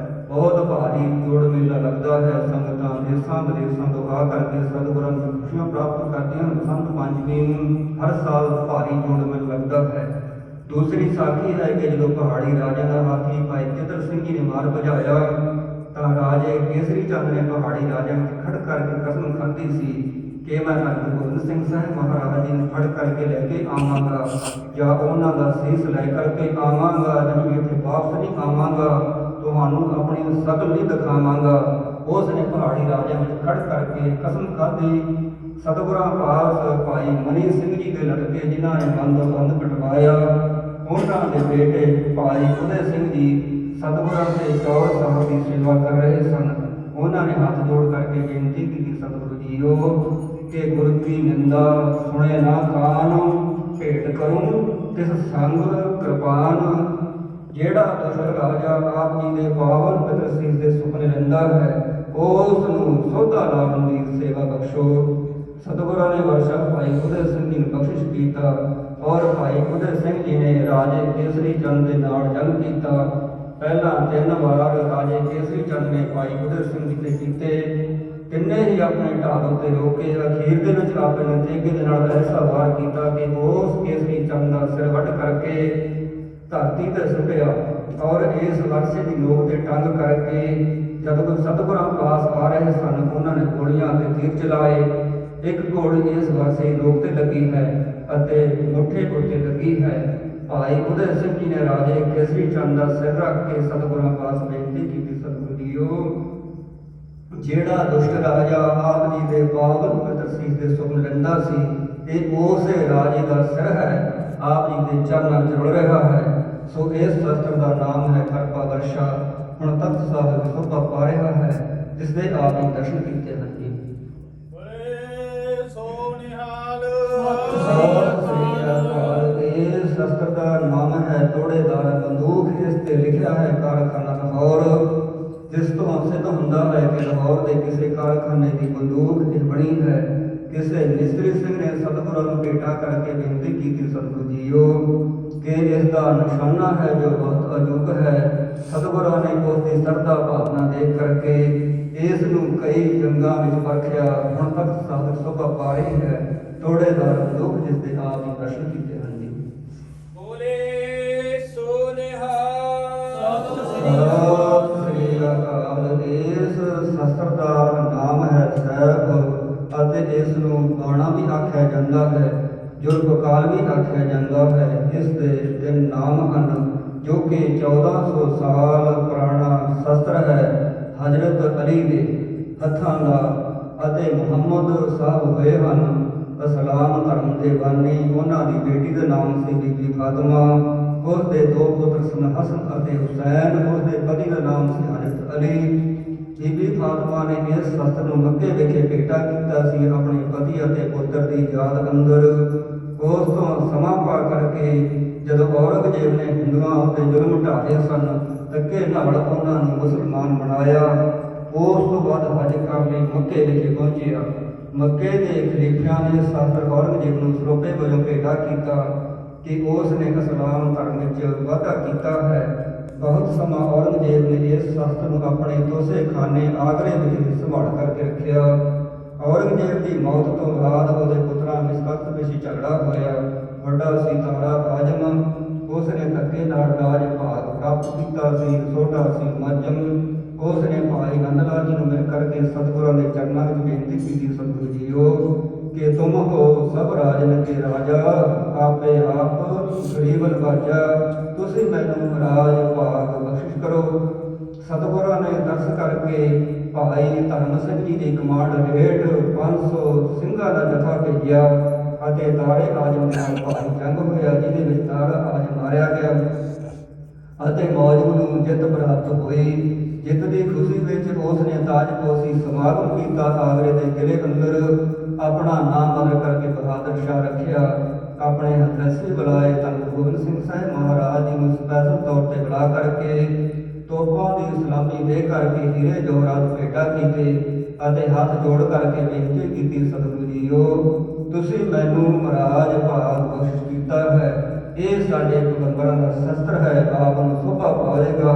ਬਹੁਤ ਭਾਰੀ ਜੋੜ ਮੇਲਾ ਲੱਗਦਾ ਹੈ। ਸੰਗਤਾਂ ਦੇਸਾਂ ਵਿਦੇਸਾਂ ਤੋਂ ਆ ਕਰਕੇ ਸਤਿਗੁਰਾਂ ਦੀਆਂ ਖੁਸ਼ੀਆਂ ਪ੍ਰਾਪਤ ਕਰਦੀਆਂ ਹਨ। ਬਸੰਤ ਪੰਚਮੀ ਨੂੰ ਹਰ ਸਾਲ ਭਾਰੀ ਜੋੜ ਮੇਲਾ ਲੱਗਦਾ ਹੈ। ਦੂਸਰੀ ਸਾਖੀ ਹੈ ਕਿ ਜਦੋਂ ਪਹਾੜੀ ਰਾਜਾ ਦਾ ਹਾਥੀ ਭਾਈ ਚਤਰ ਸਿੰਘ ਜੀ ਨੇ ਮਾਰ ਭਜਾਇਆ ਤਾਂ ਰਾਜੇ ਕੇਸਰੀ ਚੰਦ ਨੇ ਪਹਾੜੀ ਰਾਜਿਆਂ ਵਿੱਚ ਖੜ ਕਰਕੇ ਕਸਮ ਖਾਧੀ ਸੀ ਕਿ ਮੈਂ ਗੁਰੂ ਗੋਬਿੰਦ ਸਿੰਘ ਸਾਹਿਬ ਮਹਾਰਾਜ ਜੀ ਨੂੰ ਫੜ ਕਰਕੇ ਲੈ ਕੇ ਆਵਾਂਗਾ, ਜਾਂ ਉਹਨਾਂ ਦਾ ਸੀਸ ਲੈ ਕਰਕੇ ਆਵਾਂਗਾ, ਨਹੀਂ ਇੱਥੇ ਵਾਪਸ ਨਹੀਂ ਆਵਾਂਗਾ, ਤੁਹਾਨੂੰ ਆਪਣੀ ਸ਼ਕਲ ਨਹੀਂ ਦਿਖਾਵਾਂਗਾ। ਉਸ ਨੇ ਪਹਾੜੀ ਰਾਜਿਆਂ ਵਿੱਚ ਖੜ ਕਰਕੇ ਕਸਮ ਖਾਧੀ। ਸਤਿਗੁਰਾਂ ਪਾਸ ਭਾਈ ਮਨੀ ਸਿੰਘ ਜੀ ਦੇ ਲੜਕੇ ਜਿਨ੍ਹਾਂ ਨੇ ਬੰਦ ਕਟਵਾਇਆ, ਉਹਨਾਂ ਦੇ ਬੇਟੇ ਭਾਈ ਉਦੈ ਸਿੰਘ ਜੀ ਸਤਿਗੁਰਾਂ ਦੇ ਚੌਰ ਸਾਹਿਬ ਦੀ ਸੇਵਾ ਕਰ ਰਹੇ ਸਨ। ਉਹਨਾਂ ਨੇ ਹੱਥ ਜੋੜ ਕਰਕੇ ਬੇਨਤੀ ਕੀਤੀ, ਸਤਿਗੁਰੂ ਜੀਓ ਕਿ ਗੁਰੂ ਕੀ ਨਿੰਦਾ ਸੁਣੇ ਨਾ ਕਾਨ, ਭੇਟ ਕਰੂੰ ਤਿਸ ਸੰਗ ਕਿਰਪਾਨ। ਜਿਹੜਾ ਦਸ਼ਰਥ ਰਾਜਾ ਆਪ ਜੀ ਦੇ ਪਾਵਨ ਪਿਤਰ ਸੀਸ ਦੇ ਸੁਪਨੇ ਲੈਂਦਾ ਹੈ, ਉਸ ਨੂੰ ਸੋਧਾ ਲਾਉਣ ਦੀ ਸੇਵਾ ਬਖਸ਼ੋ। ਸਤਿਗੁਰਾਂ ਨੇ ਵਰਸ਼ਾ ਭਾਈ ਉਦੈ ਸਿੰਘ ਜੀ ਨੂੰ ਬਖਸ਼ਿਸ਼ ਕੀਤਾ ਔਰ ਭਾਈ ਉਦੈ ਸਿੰਘ ਜੀ ਨੇ ਰਾਜੇ ਕੇਸਰੀ ਚੰਦ ਦੇ ਨਾਲ ਜੰਗ ਕੀਤਾ। ਪਹਿਲਾਂ 3 ਵਾਰ ਰਾਜੇ ਕੇਸਰੀ ਚੰਦ ਨੇ ਭਾਈ ਉਦੈ ਸਿੰਘ ਜੀ ਤੇ ਕੀਤੇ, ਤਿੰਨੇ ਹੀ ਆਪਣੇ ਢਾਲ ਉੱਤੇ ਰੋਕੇ। ਅਖੀਰ ਦੇ ਵਿੱਚ ਆਪਣੇ ਤੇਗੇ ਦੇ ਨਾਲ ਐਸਾ ਵਾਰ ਕੀਤਾ ਕਿ ਉਸ ਕੇਸਰੀ ਚੰਦ ਦਾ ਸਿਰ ਵੱਢ ਕਰਕੇ ਧਰਤੀ ਤੇ ਸੁੱਟਿਆ ਔਰ ਇਸ ਵਰਸੇ ਦੀ ਨੋਕ ਤੇ ਟੰਗ ਕਰਕੇ ਜਦੋਂ ਸਤਿਗੁਰਾਂ ਪਾਸ ਆ ਰਹੇ ਸਨ, ਉਹਨਾਂ ਨੇ ਗੋਲੀਆਂ ਤੇ ਤੀਰ ਚਲਾਏ। ਇੱਕ ਗੋਲੀ ਇਸ ਵਰਸੇ ਦੀ ਨੋਕ ਤੇ ਲੱਗੀ ਹੈ ਅਤੇ ਮੁੱਠੇ ਉੱਤੇ ਲੱਗੀ ਹੈ। ਭਾਈ ਉਦੈ ਸਿੰਘ ਜੀ ਨੇ ਰਾਜੇ ਕੇਸਰੀ ਚੰਦ ਦਾ ਸਿਰ ਰੱਖ ਕੇ ਸਤਿਗੁਰਾਂ ਪਾਸ ਬੇਨਤੀ ਕੀਤੀ, ਸਤਿਗੁਰੂ ਜੀਓ ਜਿਹੜਾ ਦੁਸ਼ਟ ਰਾਜਾ ਆਪ ਜੀ ਦੇ ਪਾਵਨ ਪਿਤਰ ਸੀਸ ਦੇ ਸੁਪਨ ਲੈਂਦਾ ਸੀ, ਇਹ ਉਸੇ ਰਾਜੇ ਦਾ ਸਿਰ ਹੈ, ਆਪ ਜੀ ਦੇ ਚਰਨਾਂ ਵਿੱਚ ਰੁਲ ਰਿਹਾ ਹੈ। ਸੋ ਇਸ ਸ਼ਸਤਰ ਦਾ ਨਾਮ ਹੈ ਕਰਪਾ ਵਰਸ਼ਾ। ਹੁਣ ਤਖਤ ਸਾਹਿਬ ਸੋਭਾ ਪਾ ਰਿਹਾ ਹੈ, ਜਿਸ ਦੇ ਆਪ ਜੀ ਦਰਸ਼ਨ ਕੀਤੇ ਹਨ ਜੀ। ਬੋਲੇ ਸੋ ਨਿਹਾਲ। ਸਤਿ ਸ੍ਰੀ ਅਕਾਲ। ਇਸ ਸ਼ਸਤਰ ਦਾ ਨਾਮ ਹੈ ਤੋੜੇਦਾਰ ਬੰਦੂਕ। ਇਸ ਤੇ ਲਿਖਿਆ ਹੈ ਕਾਰਖਾਨਾ ਲਾਹੌਰ, ਜਿਸ ਤੋਂ ਸਿੱਧ ਹੁੰਦਾ ਹੈ ਕਿ ਲਾਹੌਰ ਦੇ ਕਿਸੇ ਕਾਰਖਾਨੇ ਦੀ ਬੰਦੂਕ ਇਹ ਬਣੀ ਹੈ। ਕਿਸੇ ਮਿਸਤਰੀ ਸਿੰਘ ਨੇ ਸਤਿਗੁਰਾਂ ਨੂੰ ਭੇਟਾ ਕਰਕੇ ਬੇਨਤੀ ਕੀਤੀ, ਸਤਿਗੁਰੂ ਜੀਓ ਕਿ ਇਸ ਦਾ ਨਿਸ਼ਾਨਾ ਹੈ ਜੋ ਬਹੁਤ ਅਜੂਬ ਹੈ। ਸਤਿਗੁਰਾਂ ਨੇ ਉਸ ਦੀ ਸਰਦਾ ਭਾਵਨਾ ਦੇਖ ਕਰਕੇ ਇਸ ਨੂੰ ਕਈ ਜੰਗਾਂ ਵਿੱਚ ਪਰਖਿਆ। ਹੁਣ ਤੱਕ ਸਾਹਿਬ ਸੋਭਾ ਪਾ ਰਹੀ ਹੈ ਤੋੜੇਦਾਰ ਬੰਦੂਕ, ਜਿਸ ਦੇ ਆਪ ਹੀ ਦਰਸ਼ਨ ਕੀਤੇ ਹਨ ਜੀ। ਬੋਲੇ ਸੋ ਨਿਹਾਲ। ਸਤਿ ਸ੍ਰੀ ਅਕਾਲ। ਇਸ ਸ਼ਸਤਰ ਦਾ ਨਾਮ ਹੈ ਸੈਫ ਅਤੇ ਇਸ ਨੂੰ ਬਾਣਾ ਵੀ ਆਖਿਆ ਜਾਂਦਾ ਹੈ, ਜੁਲਫਕਾਰ ਵੀ ਆਖਿਆ ਜਾਂਦਾ ਹੈ। ਇਸ ਦੇ 3 ਨਾਮ ਹਨ ਜੋ ਕਿ 1400 ਸਾਲ ਪੁਰਾਣਾ ਸ਼ਸਤਰ ਹੈ। ਹਜ਼ਰਤ ਅਲੀ ਦੇ ਹੱਥਾਂ ਦਾ ਅਤੇ ਮੁਹੰਮਦ ਸਾਹਿਬ ਹੋਏ ਹਨ ਇਸਲਾਮ ਧਰਮ ਦੇ ਬਾਨੀ। ਉਹਨਾਂ ਦੀ ਬੇਟੀ ਦਾ ਨਾਮ ਸੀ ਬੀਬੀ ਫਾਤਿਮਾ। ਉਸ ਦੇ 2 ਪੁੱਤਰ ਸਨ ਹਸਨ ਅਤੇ ਹੁਸੈਨ। ਉਸ ਦੇ ਪਤੀ ਦਾ ਨਾਮ ਸੀ ਹਜ਼ਰਤ ਅਲੀ। ਬੀਬੀ ਫਾਤਿਮਾ ਨੇ ਇਸ ਸ਼ਸਤਰ ਨੂੰ ਮੱਕੇ ਵਿਖੇ ਭੇਟਾ ਕੀਤਾ ਸੀ ਆਪਣੇ ਪਤੀ ਅਤੇ ਪੁੱਤਰ ਦੀ ਯਾਦ ਅੰਦਰ। ਉਸ ਤੋਂ ਸਮਾਂ ਪਾ ਕਰਕੇ ਜਦੋਂ ਔਰੰਗਜ਼ੇਬ ਨੇ ਹਿੰਦੂਆਂ ਉੱਤੇ ਜ਼ੁਲਮ ਢਾਏ ਸਨ, ਧੱਕੇ ਨਾਲ ਉਹਨਾਂ ਨੂੰ ਮੁਸਲਮਾਨ ਬਣਾਇਆ। ਉਸ ਤੋਂ ਬਾਅਦ ਹਜ ਕਰਨ ਲਈ ਮੱਕੇ ਵਿਖੇ ਪਹੁੰਚਿਆ। ਮੱਕੇ ਦੇ ਖਲੀਫਿਆਂ ਨੇ ਸ਼ਸਤਰ ਔਰੰਗਜ਼ੇਬ ਨੂੰ ਸਰੋਪੇ ਵਜੋਂ ਭੇਟਾ ਕੀਤਾ ਕਿ ਉਸ ਨੇ ਇਸਲਾਮ ਧਰਮ ਵਿੱਚ ਵਾਧਾ ਕੀਤਾ ਹੈ। ਬਹੁਤ ਸਮਾਂ ਔਰੰਗਜ਼ੇਬ ਨੇ ਇਸ ਸ਼ਸਤਰ ਨੂੰ ਆਪਣੇ ਤੋਸੇ ਖਾਨੇ ਆਗਰੇ ਵਿੱਚ ਸੰਭਾਲ ਕਰਕੇ ਰੱਖਿਆ। ਔਰੰਗਜ਼ੇਬ ਦੀ ਮੌਤ ਤੋਂ ਬਾਅਦ ਉਹਦੇ ਪੁੱਤਰਾਂ ਵਿੱਚ ਤਖਤ ਵਿੱਚ ਝਗੜਾ ਹੋਇਆ। ਵੱਡਾ ਸੀ ਤਾਰਾ ਆਜਮ, ਉਸ ਨੇ ਧੱਕੇ ਨਾਲ ਰਾਜ ਭਾਗ ਪ੍ਰਾਪਤ ਕੀਤਾ ਸੀ। ਛੋਟਾ ਸੀ ਮੱਜਮ, ਉਸ ਨੇ ਭਾਈ ਨੰਦ ਲਾਲ ਜੀ ਨੂੰ ਮਿਲ ਕਰਕੇ ਸਤਿਗੁਰਾਂ ਦੇ ਚਰਨਾਂ ਵਿੱਚ ਬੇਨਤੀ ਕੀਤੀ, ਸਤਿਗੁਰੂ ਜੀਓ ਕਿ ਤੁਮ ਹੋ ਸਭ ਰਾਜਨ ਕੇ ਰਾਜਾ, ਆਪੇ ਆਪ ਗਰੀਬ ਨਵਾਜਾ, ਤੁਸੀਂ ਮੈਨੂੰ ਰਾਜ ਭਾਗ ਬਖਸ਼ਿਸ਼ ਕਰੋ। ਸਤਿਗੁਰਾਂ ਨੇ ਤਰਸ ਕਰਕੇ ਭਾਈ ਧਰਮ ਸਿੰਘ ਜੀ ਦੀ ਕਮਾਂਡ ਹੇਠ 500 ਸਿੰਘਾਂ ਦਾ ਜਥਾ ਭੇਜਿਆ ਅਤੇ ਤਾਰੇ ਆਜਮ ਦੇ ਨਾਲ ਭਾਰੀ ਜੰਗ ਹੋਇਆ, ਜਿਹਦੇ ਵਿੱਚ ਤਾਰਾ ਆਜਮ ਮਾਰਿਆ ਗਿਆ ਅਤੇ ਮੌਜੂਦ ਨੂੰ ਜਿੱਤ ਪ੍ਰਾਪਤ ਹੋਈ। ਜਿੱਤ ਦੀ ਖੁਸ਼ੀ ਵਿੱਚ ਉਸ ਨੇ ਤਾਜਪੋਸ਼ੀ ਸਮਾਗਮ ਕੀਤਾ। ਆਗਰੇ ਦੇ ਕਿਲੇ ਅੰਦਰ ਆਪਣਾ ਨਾਮ ਬਦਲ ਕਰਕੇ ਬਹਾਦਰ ਸ਼ਾਹ ਰੱਖਿਆ। ਆਪਣੇ ਹਥਰਸੀ ਬੁਲਾਏ ਤਾਂ ਗੁਰੂ ਗੋਬਿੰਦ ਸਿੰਘ ਸਾਹਿਬ ਮਹਾਰਾਜ ਜੀ ਨੂੰ ਸਪੈਸ਼ਲ ਤੌਰ ਤੇ ਬੁਲਾ ਕਰਕੇ ਤੋਪਾਂ ਦੀ ਸਲਾਮੀ ਦੇ ਕਰਕੇ ਹੀਰੇ ਜਵਾਹਰਾਤ ਭੇਟਾ ਕੀਤੇ ਅਤੇ ਹੱਥ ਜੋੜ ਕਰਕੇ ਬੇਨਤੀ ਕੀਤੀ, ਸਤਿਗੁਰੂ ਜੀਓ ਤੁਸੀਂ ਮੈਨੂੰ ਮਹਾਰਾਜ ਭਾਗ ਬਖਸ਼ ਕੀਤਾ ਹੈ। ਇਹ ਸਾਡੇ ਪੈਗੰਬਰਾਂ ਦਾ ਸ਼ਸਤਰ ਹੈ, ਆਪ ਨੂੰ ਸੋਭਾ ਪਾਵੇਗਾ।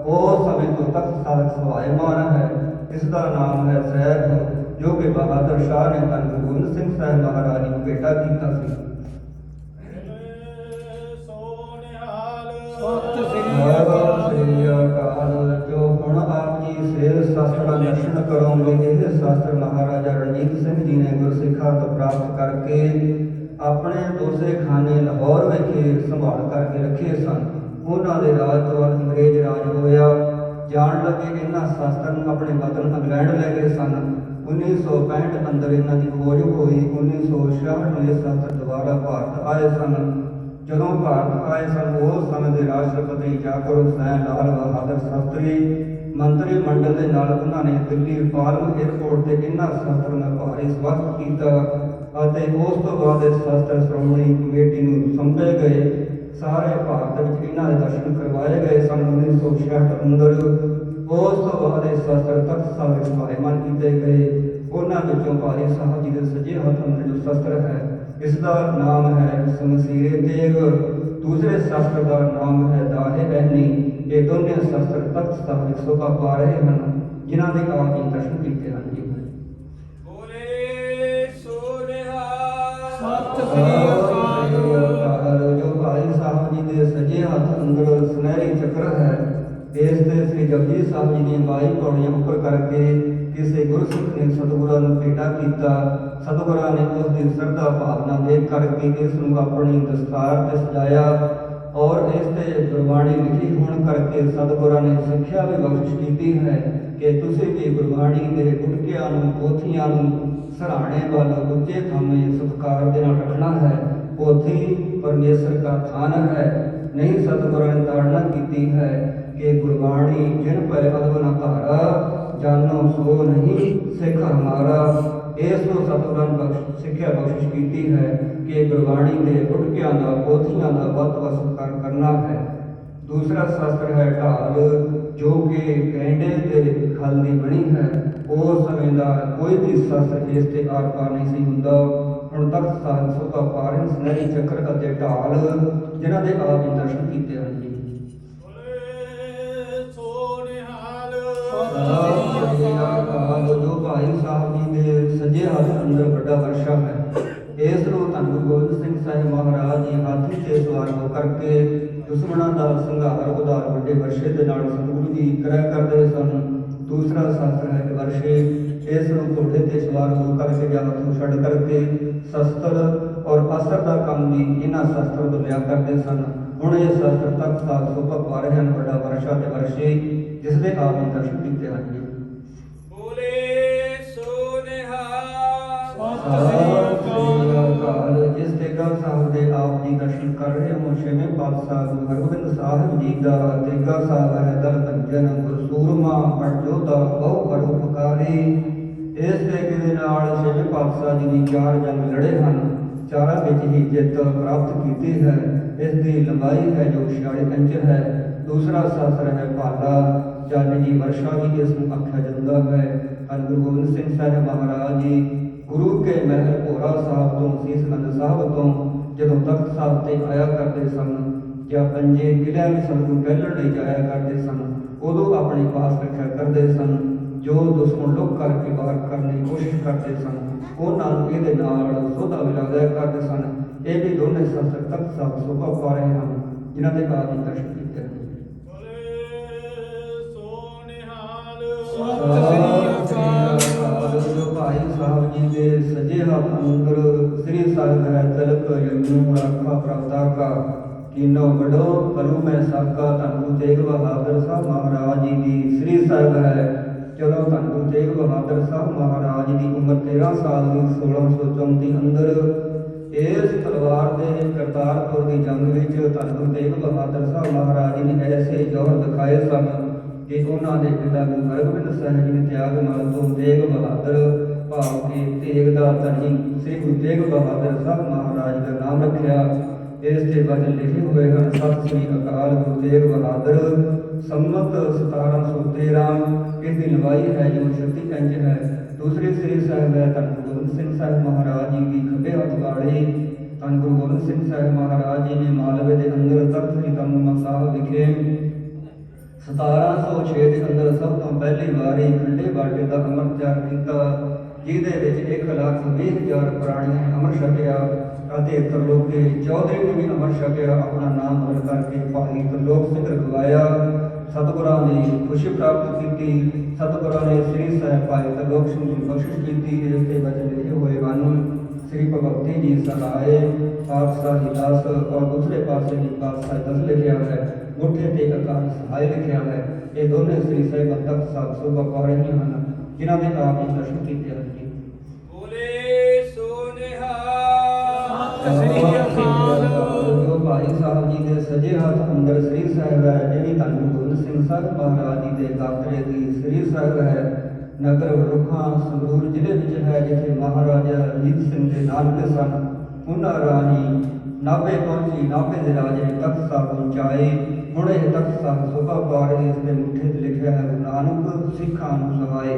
ਉਹ ਸਮੇਂ ਤੋਂ ਤਖਤ ਸਾਧਕ ਸਵਾਇਮਾਨ ਹੈ। ਇਸ ਦਾ ਨਾਮ ਹੈ ਸੈਫ, ਜੋ ਕਿ ਬਹਾਦਰ ਸ਼ਾਹ ਨੇ ਧੰਨ ਗੁਰੂ ਗੋਬਿੰਦ ਸਿੰਘ ਸਾਹਿਬ ਮਹਾਰਾਜ ਨੂੰ ਭੇਟਾ ਕੀਤਾ ਸੀ। ਸਤਿ ਸ੍ਰੀ ਅਕਾਲ। ਜੋ ਹੁਣ ਆਪ ਜੀ ਸੇਲ ਸ਼ਾਸਤਰ ਦਾ ਦਰਸ਼ਨ ਕਰੋਗੇ, ਇਹ ਸ਼ਾਸਤਰ ਮਹਾਰਾਜਾ ਰਣਜੀਤ ਸਿੰਘ ਜੀ ਨੇ ਗੁਰਸਿੱਖਾਂ ਤੋਂ ਪ੍ਰਾਪਤ ਕਰਕੇ ਆਪਣੇ ਦੋਸੇ ਖਾਨੇ ਲਾਹੌਰ ਵਿਖੇ ਸੰਭਾਲ ਕਰਕੇ ਰੱਖੇ ਸਨ। ਉਹਨਾਂ ਦੇ ਰਾਜ ਤੋਂ ਬਾਅਦ ਅੰਗਰੇਜ਼ ਰਾਜ ਹੋਇਆ। ਜਾਣ ਲੱਗੇ ਇਹਨਾਂ ਸ਼ਾਸਤਰ ਨੂੰ ਆਪਣੇ ਵਤਨ ਇੰਗਲੈਂਡ ਲੈ ਗਏ ਸਨ। 1965 ਅੰਦਰ ਇਹਨਾਂ ਦੀ ਖੋਜ ਹੋਈ। 1966 ਨੂੰ ਇਹ ਸ਼ਾਸਤਰ ਦੁਬਾਰਾ ਭਾਰਤ ਆਏ ਸਨ। ਜਦੋਂ ਭਾਰਤ ਆਏ ਸਨ, ਉਸ ਸਮੇਂ ਦੇ ਰਾਸ਼ਟਰਪਤੀ ਜ਼ਾਕਿਰ ਹੁਸੈਨ ਲਾਲ ਬਹਾਦਰ ਸ਼ਾਸਤਰੀ ਮੰਤਰੀ ਮੰਡਲ ਦੇ ਨਾਲ ਉਹਨਾਂ ਨੇ ਦਿੱਲੀ ਪਾਲਮ ਏਅਰਪੋਰਟ ਤੇ ਇਹਨਾਂ ਸ਼ਾਸਤਰਾਂ ਦਾ ਭਾਰੀ ਸਵਾਗਤ ਕੀਤਾ ਅਤੇ ਉਸ ਤੋਂ ਬਾਅਦ ਇਸ ਸ਼ਾਸਤਰ ਸ਼੍ਰੋਮਣੀ ਕਮੇਟੀ ਨੂੰ ਸੌਂਪੇ ਗਏ। ਸਾਰੇ ਭਾਰਤ ਵਿੱਚ ਇਹਨਾਂ ਦੇ ਦਰਸ਼ਨ ਕਰਵਾਏ ਗਏ ਸਨ। 1966 ਅੰਦਰ ਉਸ ਤੋਂ ਬਾਅਦ ਇਸ ਸ਼ਾਸਤਰ ਤਖਤ ਸਾਹਿਬ ਵਿੱਚ ਸਵਾਇਮਾਨ ਕੀਤੇ ਗਏ। ਉਹਨਾਂ ਵਿੱਚੋਂ ਭਾਈ ਸਾਹਿਬ ਜੀ ਦੇ ਸੱਜੇ ਹੱਥ ਅੰਦਰ ਜੋ ਸ਼ਾਸਤਰ ਹੈ, ਇਸ ਦਾ ਨਾਮ ਹੈ ਸ਼ਮਸ਼ੀਰੇ ਤੇਗ। ਦੂਸਰੇ ਸ਼ਾਸਤਰ ਦਾ ਨਾਮ ਹੈ ਦਾਹੇ ਬਹਿਨੀ। ਇਹ ਦੋਨੇ ਸ਼ਾਸਤਰ ਤਖਤ ਸਾਹਿਬ ਵਿੱਚ ਸ਼ੋਭਾ ਪਾ ਰਹੇ ਹਨ, ਜਿਨ੍ਹਾਂ ਦੇ ਆਪ ਜੀ ਦਰਸ਼ਨ ਕੀਤੇ ਹਨ ਜੀ। ਬੋਲੇ ਸੋ ਨਿਹਾਲ। ਸਤਿ ਸ੍ਰੀ ਅਕਾਲ। ਜੋ ਭਾਈ ਸਾਹਿਬ ਜੀ ਦੇ ਸੱਜੇ ਹੱਥ ਅੰਦਰ ਸੁਨਹਿਰੀ ਚੱਕਰ ਹੈ, ਇਸ ਤੇ ਸ੍ਰੀ ਜਪਜੀ ਸਾਹਿਬ ਜੀ ਦੀਆਂ 22 ਪੌੜੀਆਂ ਉੱਪਰ ਕਰਕੇ ਕਿਸੇ ਗੁਰਸਿੱਖ ਨੇ ਸਤਿਗੁਰਾਂ ਨੂੰ ਭੇਟਾ ਕੀਤਾ। ਸਤਿਗੁਰਾਂ ਨੇ ਉਸ ਦੀ ਸ਼ਰਧਾ ਭਾਵਨਾ ਦੇਖ ਕਰਕੇ ਇਸ ਨੂੰ ਆਪਣੀ ਦਸਤਾਰ ਤੇ ਸਜਾਇਆ ਔਰ ਇਸ ਤੇ ਗੁਰਬਾਣੀ ਲਿਖੀ ਹੋਣ ਕਰਕੇ ਸਤਿਗੁਰਾਂ ਨੇ ਸਿੱਖਿਆ ਵੀ ਬਖਸ਼ਿਸ਼ ਕੀਤੀ ਹੈ ਕਿ ਤੁਸੀਂ ਵੀ ਗੁਰਬਾਣੀ ਦੇ ਗੁਟਕਿਆਂ ਨੂੰ, ਪੋਥੀਆਂ ਨੂੰ ਸਰਾਣੇ ਵੱਲ ਉੱਚੇ ਥਾਵੇਂ ਸਤਿਕਾਰ ਦੇ ਨਾਲ ਰੱਖਣਾ ਹੈ। ਪੋਥੀ ਪਰਮੇਸ਼ਰ ਦਾ ਥਾਨ ਹੈ। ਨਹੀਂ, ਸਤਿਗੁਰਾਂ ਨੇ ਤਾੜਨਾ ਕੀਤੀ ਹੈ ਕਿ ਗੁਰਬਾਣੀ ਜਿਨ ਪੈ ਅਦਬ ਧਾਰਾ, ਜਾਨੋ ਸੋ ਨਹੀਂ ਸਿੱਖ ਹਮਾਰਾ। ਇਸ ਨੂੰ ਸਤਿਗੁਰਾਂ ਨੇ ਸਿੱਖਿਆ ਬਖਸ਼ਿਸ਼ ਕੀਤੀ ਹੈ ਕਿ ਗੁਰਬਾਣੀ ਦੇ ਗੁਟਕਿਆਂ ਦਾ, ਪੋਥੀਆਂ ਦਾ ਵੱਧ ਤੋਂ ਵੱਧ ਸਤਿਕਾਰ ਕਰਨਾ ਹੈ। ਦੂਸਰਾ ਸ਼ਾਸਤਰ ਹੈ ਢਾਲ, ਜੋ ਕਿ ਗੈਂਡੇ ਦੇ ਖਲ ਦੀ ਬਣੀ ਹੈ। ਉਸ ਸਮੇਂ ਦਾ ਕੋਈ ਵੀ ਸ਼ਾਸਤਰ ਇਸ ਤੇ ਆਰ ਪਾਰ ਨਹੀਂ ਸੀ ਹੁੰਦਾ। ਹੁਣ ਤਖਤ ਸਾਹਿਬ ਸੋਭਾ ਪਾ ਰਹੇ ਸੁਨਹਿਰੀ ਚੱਕਰ ਅਤੇ ਢਾਲ, ਜਿਨ੍ਹਾਂ ਦੇ ਆਪ ਜੀ ਦਰਸ਼ਨ ਕੀਤੇ ਹਨ ਜੀ। ਬੋਲੇ ਸੋ ਨਿਹਾਲ। ਜੋ ਭਾਈ ਸਾਹਿਬ ਜੀ ਦੇ ਸੱਜੇ ਹੱਥ ਅੰਦਰ ਵੱਡਾ ਵਰਸ਼ਾ ਹੈ, ਇਸ ਨੂੰ ਧੰਨ ਗੁਰੂ ਗੋਬਿੰਦ ਸਿੰਘ ਸਾਹਿਬ ਮਹਾਰਾਜ ਜੀ ਹਾਥੀ ਤੇ ਸਵਾਰ ਹੋ ਕਰਕੇ ਦੁਸ਼ਮਣਾਂ ਦਾ ਸੰਘਾਰ ਉਧਾਰ ਵੱਡੇ ਵਰਸ਼ੇ ਦੇ ਨਾਲ ਸਤਿਗੁਰੂ ਜੀ ਕਰਿਆ ਕਰਦੇ ਸਨ। ਦੂਸਰਾ ਸ਼ਾਸਤਰ ਹੈ ਵਰਸ਼ੇ। ਇਸ ਨੂੰ ਘੋੜੇ ਤੇ ਸਵਾਰ ਹੋ ਕਰਕੇ ਜਾਂ ਹੱਥੋਂ ਛੱਡ ਕਰਕੇ ਸ਼ਸਤਰ ਔਰ ਅਸਰ ਦਾ ਕੰਮ ਵੀ ਇਹਨਾਂ ਸ਼ਾਸਤਰਾਂ ਤੋਂ ਲਿਆ ਕਰਦੇ ਸਨ। ਹੁਣ ਇਹ ਸ਼ਾਸਤਰ ਤਖਤ ਸਾਹਿਬ ਸੋਭਾ ਪਾ ਰਹੇ ਹਨ, ਵੱਡਾ ਵਰਸ਼ਾ ਤੇ ਵਰਸ਼ੇ, ਜਿਸ ਦੇ ਆਪ ਨੇ ਦਰਸ਼ਨ ਕੀਤੇ ਹਨ ਜੀ। ਬੋਲੇ ਸੋ ਨਿਹਾਲ। ਜਿਸ ਤੇਗਾ ਸਾਹਿਬ ਦੇ ਆਪ ਜੀ ਦਰਸ਼ਨ ਕਰ ਰਹੇ ਹੋ, ਛੇਵੇਂ ਪਾਤਸ਼ਾਹ ਗੁਰੂ ਹਰਗੋਬਿੰਦ ਸਾਹਿਬ ਜੀ ਦਾ ਤੇਗਾ ਸਾਹਿਬ ਹੈ ਦਲ ਭੰਜਨ ਗੁਰ ਸੂਰਮਾ ਪੜ ਜੋਧਾ ਬਹੁ ਪਰ ਉਪਕਾਰੀ। ਇਸ ਤੇਗੇ ਦੇ ਨਾਲ ਛੇਵੇਂ ਪਾਤਸ਼ਾਹ ਜੀ ਦੀ 4 ਜੰਗ ਲੜੇ ਹਨ, ਚਾਰਾਂ ਵਿੱਚ ਹੀ ਜਿੱਤ ਪ੍ਰਾਪਤ ਕੀਤੀ ਹੈ। ਇਸ ਦੀ ਲੰਬਾਈ ਹੈ ਜੋ 46 ਇੰਚ ਹੈ। ਦੂਸਰਾ ਸ਼ਾਸਤਰ ਹੈ ਭਾਲਾ, ਜਾਂ ਨਿਜੀ ਵਰਸ਼ਾ ਵੀ ਇਸ ਨੂੰ ਆਖਿਆ ਜਾਂਦਾ ਹੈ। ਧੰਨ ਗੁਰੂ ਗੋਬਿੰਦ ਸਿੰਘ ਸਾਹਿਬ ਮਹਾਰਾਜ ਜੀ ਗੁਰੂ ਕੇ ਮਹਿਲ ਭੋਰਾ ਸਾਹਿਬ ਤੋਂ, ਸੀਸਗੰਜ ਸਾਹਿਬ ਤੋਂ ਜਦੋਂ ਤਖਤ ਸਾਹਿਬ ਤੇ ਆਇਆ ਕਰਦੇ ਸਨ ਜਾਂ ਪੰਜੇ ਕਿਲ੍ਹਿਆਂ ਵਿੱਚ ਸਤਿਗੁਰੂ ਟਹਿਲਣ ਲਈ ਜਾਇਆ ਕਰਦੇ ਸਨ, ਉਦੋਂ ਆਪਣੇ ਪਾਸ ਰੱਖਿਆ ਕਰਦੇ ਸਨ। ਜੋ ਦੁਸ਼ਮਣ ਲੁੱਕ ਕਰਕੇ ਵਾਰ ਕਰਨ ਦੀ ਕੋਸ਼ਿਸ਼ ਕਰਦੇ ਸਨ, ਉਹਨਾਂ ਨੂੰ ਇਹਦੇ ਨਾਲ ਸੋਧਾ ਮਿਲਾਇਆ ਕਰਦੇ ਸਨ। ਇਹ ਵੀ ਦੋਨੇ ਸ਼ਾਸਤਰ ਤਖਤ ਸਾਹਿਬ ਸੋਭਾ ਪਾ ਰਹੇ ਹਨ, ਜਿਨ੍ਹਾਂ ਦੇ ਆਪ ਜੀ ਦਰਸ਼ਨ ਕੀਤੇ ਹਨ। ਜੋ ਭਾਈ ਸਾਹਿਬ ਜੀ ਦੇ ਸੱਜੇ ਹੱਥ ਅੰਦਰ ਸ੍ਰੀ ਸਾਹਿਬ ਹੈ ਤਲਕ ਯਮੂ ਰੱਖਾ ਪ੍ਰਭਤਾ ਕਾ ਕੀਨੋ ਵਡੋ ਕਰੂ ਮੈਂ ਸਾਕਾ। ਧੰਨ ਗੁਰੂ ਤੇਗ ਬਹਾਦਰ ਸਾਹਿਬ ਮਹਾਰਾਜ ਜੀ ਦੀ ਸ੍ਰੀ ਸਾਹਿਬ ਹੈ। ਜਦੋਂ ਧੰਨ ਗੁਰੂ ਤੇਗ ਬਹਾਦਰ ਸਾਹਿਬ ਮਹਾਰਾਜ ਜੀ ਦੀ ਉਮਰ 13 ਸਾਲ ਦੀ 1634 ਅੰਦਰ ਇਸ ਤਲਵਾਰ ਦੇ ਕਰਤਾਰਪੁਰ ਦੀ ਜੰਗ ਵਿੱਚ ਧੰਨ ਗੁਰੂ ਤੇਗ ਬਹਾਦਰ ਸਾਹਿਬ ਮਹਾਰਾਜ ਜੀ ਨੇ ਐਸੇ ਜੋਹਰ ਦਿਖਾਏ ਸਨ ਕਿ ਉਹਨਾਂ ਦੇ ਪਿਤਾ ਗੁਰੂ ਹਰਗੋਬਿੰਦ ਸਾਹਿਬ ਜੀ ਨੇ ਤਿਆਗ ਨਾਲ ਤੋਂ ਤੇਗ ਬਹਾਦਰ ਭਾਵ ਕਿ ਤੇਗ ਦਾ ਧਨੀ ਸ੍ਰੀ ਗੁਰੂ ਤੇਗ ਬਹਾਦਰ ਸਾਹਿਬ ਮਹਾਰਾਜ ਦਾ ਨਾਮ ਰੱਖਿਆ। ਇਸ ਦੇ ਵਚਨ ਲਿਖੇ ਹੋਏ ਹਨ। ਸਤਿ ਸ੍ਰੀ ਅਕਾਲ। ਗੁਰੂ ਤੇਗ ਬਹਾਦਰ ਸੰਮਤ 1713। ਇਸ ਦੀ ਲੰਬਾਈ ਹੈ ਜੋ 36 ਇੰਚ ਹੈ। ਦੂਸਰੀ ਸ੍ਰੀ ਸਾਹਿਬ ਹੈ ਧੰਨ ਗੁਰੂ ਗੋਬਿੰਦ ਗੋਬਿੰਦ ਸਿੰਘ ਸਾਹਿਬ ਮਹਾਰਾਜ ਜੀ ਦੀ ਖੱਬੇ ਹੱਥ ਵਾਲੇ ਧੰਨ ਗੁਰੂ ਗੋਬਿੰਦ ਸਿੰਘ ਸਾਹਿਬ ਮਹਾਰਾਜ ਜੀ ਨੇ ਮਾਲਵੇ ਦੇ ਅੰਦਰ ਤਖਤ ਸ੍ਰੀ ਦਮਦਮਾ ਸਾਹਿਬ ਵਿਖੇ 1706 ਦੇ ਅੰਦਰ ਸਭ ਤੋਂ ਪਹਿਲੀ ਵਾਰੀ ਖੰਡੇ ਬਾਟੇ ਦਾ ਅੰਮ੍ਰਿਤ ਤਿਆਰ ਕੀਤਾ, ਜਿਹਦੇ ਵਿੱਚ 1,20,000 ਪ੍ਰਾਣੀਆਂ ਨੇ ਅੰਮ੍ਰਿਤ ਛਕਿਆ ਅਤੇ ਤਰਲੋਕੇ ਚੌਧਰੀ ਨੇ ਵੀ ਅੰਮ੍ਰਿਤ ਛਕਿਆ। ਆਪਣਾ ਨਾਮ ਬਦਲ ਕਰਕੇ ਭਾਈ ਤਰਲੋਕ ਸਿੰਘ ਰਖਵਾਇਆ। ਸਤਿਗੁਰਾਂ ਦੀ ਖੁਸ਼ੀ ਪ੍ਰਾਪਤ ਕੀਤੀ। ਸਤਿਗੁਰਾਂ ਨੇ ਸ੍ਰੀ ਸਾਹਿਬ ਭਾਈ ਤਰਲੋਕ ਸਿੰਘ ਦੀ ਬਖਸ਼ਿਸ਼ ਕੀਤੀ। ਇਸ ਦੇ ਵਚਨ ਲਿਖੇ ਹੋਏ ਹਨ। ਸ੍ਰੀ ਭਗਵਤੀ ਜੀ ਸਹਾਏ ਪਾਤਸ਼ਾਹੀ 10 ਔਰ ਦੂਸਰੇ ਪਾਸੇ ਦੀ ਪਾਤਸ਼ਾਹੀ 10 ਲਿਖਿਆ ਹੈ। ਮੁੱਠੇ ਤੇ ਅਕਾਲ ਸਹਾਇ ਲਿਖਿਆ ਹੈ। ਇਹ ਦੋਨੇ ਸ੍ਰੀ ਸਾਹਿਬ ਤਖਤ ਸਾਹਿਬ ਸੋਭਾ ਪਾ ਰਹੇ ਹਨ, ਜਿਨ੍ਹਾਂ ਦੇ ਆਪ ਨੇ ਦਰਸ਼ਨ ਕੀਤੇ ਹਨ ਜੀ। ਬੋਲੇ ਸੋ ਨਿਹਾਲ। ਜੋ ਭਾਈ ਸਾਹਿਬ ਜੀ ਦੇ ਸਜੇ ਹੱਥ ਅੰਦਰ ਸ੍ਰੀ ਸਾਹਿਬ ਹੈ, ਇਹ ਵੀ ਧੰਨ ਗੁਰੂ ਗੋਬਿੰਦ ਸਿੰਘ ਸਾਹਿਬ ਮਹਾਰਾਜ ਜੀ ਦੇ ਗਾਤਰੇ ਦੀ ਸ੍ਰੀ ਸਾਹਿਬ ਹੈ। ਨਗਰ ਰੁੱਖਾਂ ਸੰਗਰੂਰ ਜ਼ਿਲ੍ਹੇ ਵਿੱਚ ਹੈ, ਜਿੱਥੇ ਮਹਾਰਾਜਾ ਰਣਜੀਤ ਸਿੰਘ ਦੇ ਨਾਨਕੇ ਸਨ। ਉਹਨਾਂ ਰਾਹੀਂ ਨਾਭੇ ਪਹੁੰਚੀ। ਨਾਭੇ ਦੇ ਰਾਜੇ ਨੇ ਤਖਤ ਸਾਹਿਬ ਪਹੁੰਚਾਏ। ਹੁਣ ਇਹ ਤਖਤ ਸਾਹਿਬ ਸੋਭਾ ਪਾ ਰਹੇ। ਇਸ ਦੇ ਮੁੱਠੇ ਤੇ ਲਿਖਿਆ ਹੈ ਗੁਰੂ ਨਾਨਕ ਸਿੱਖਾਂ ਨੂੰ ਸਹਾਏ।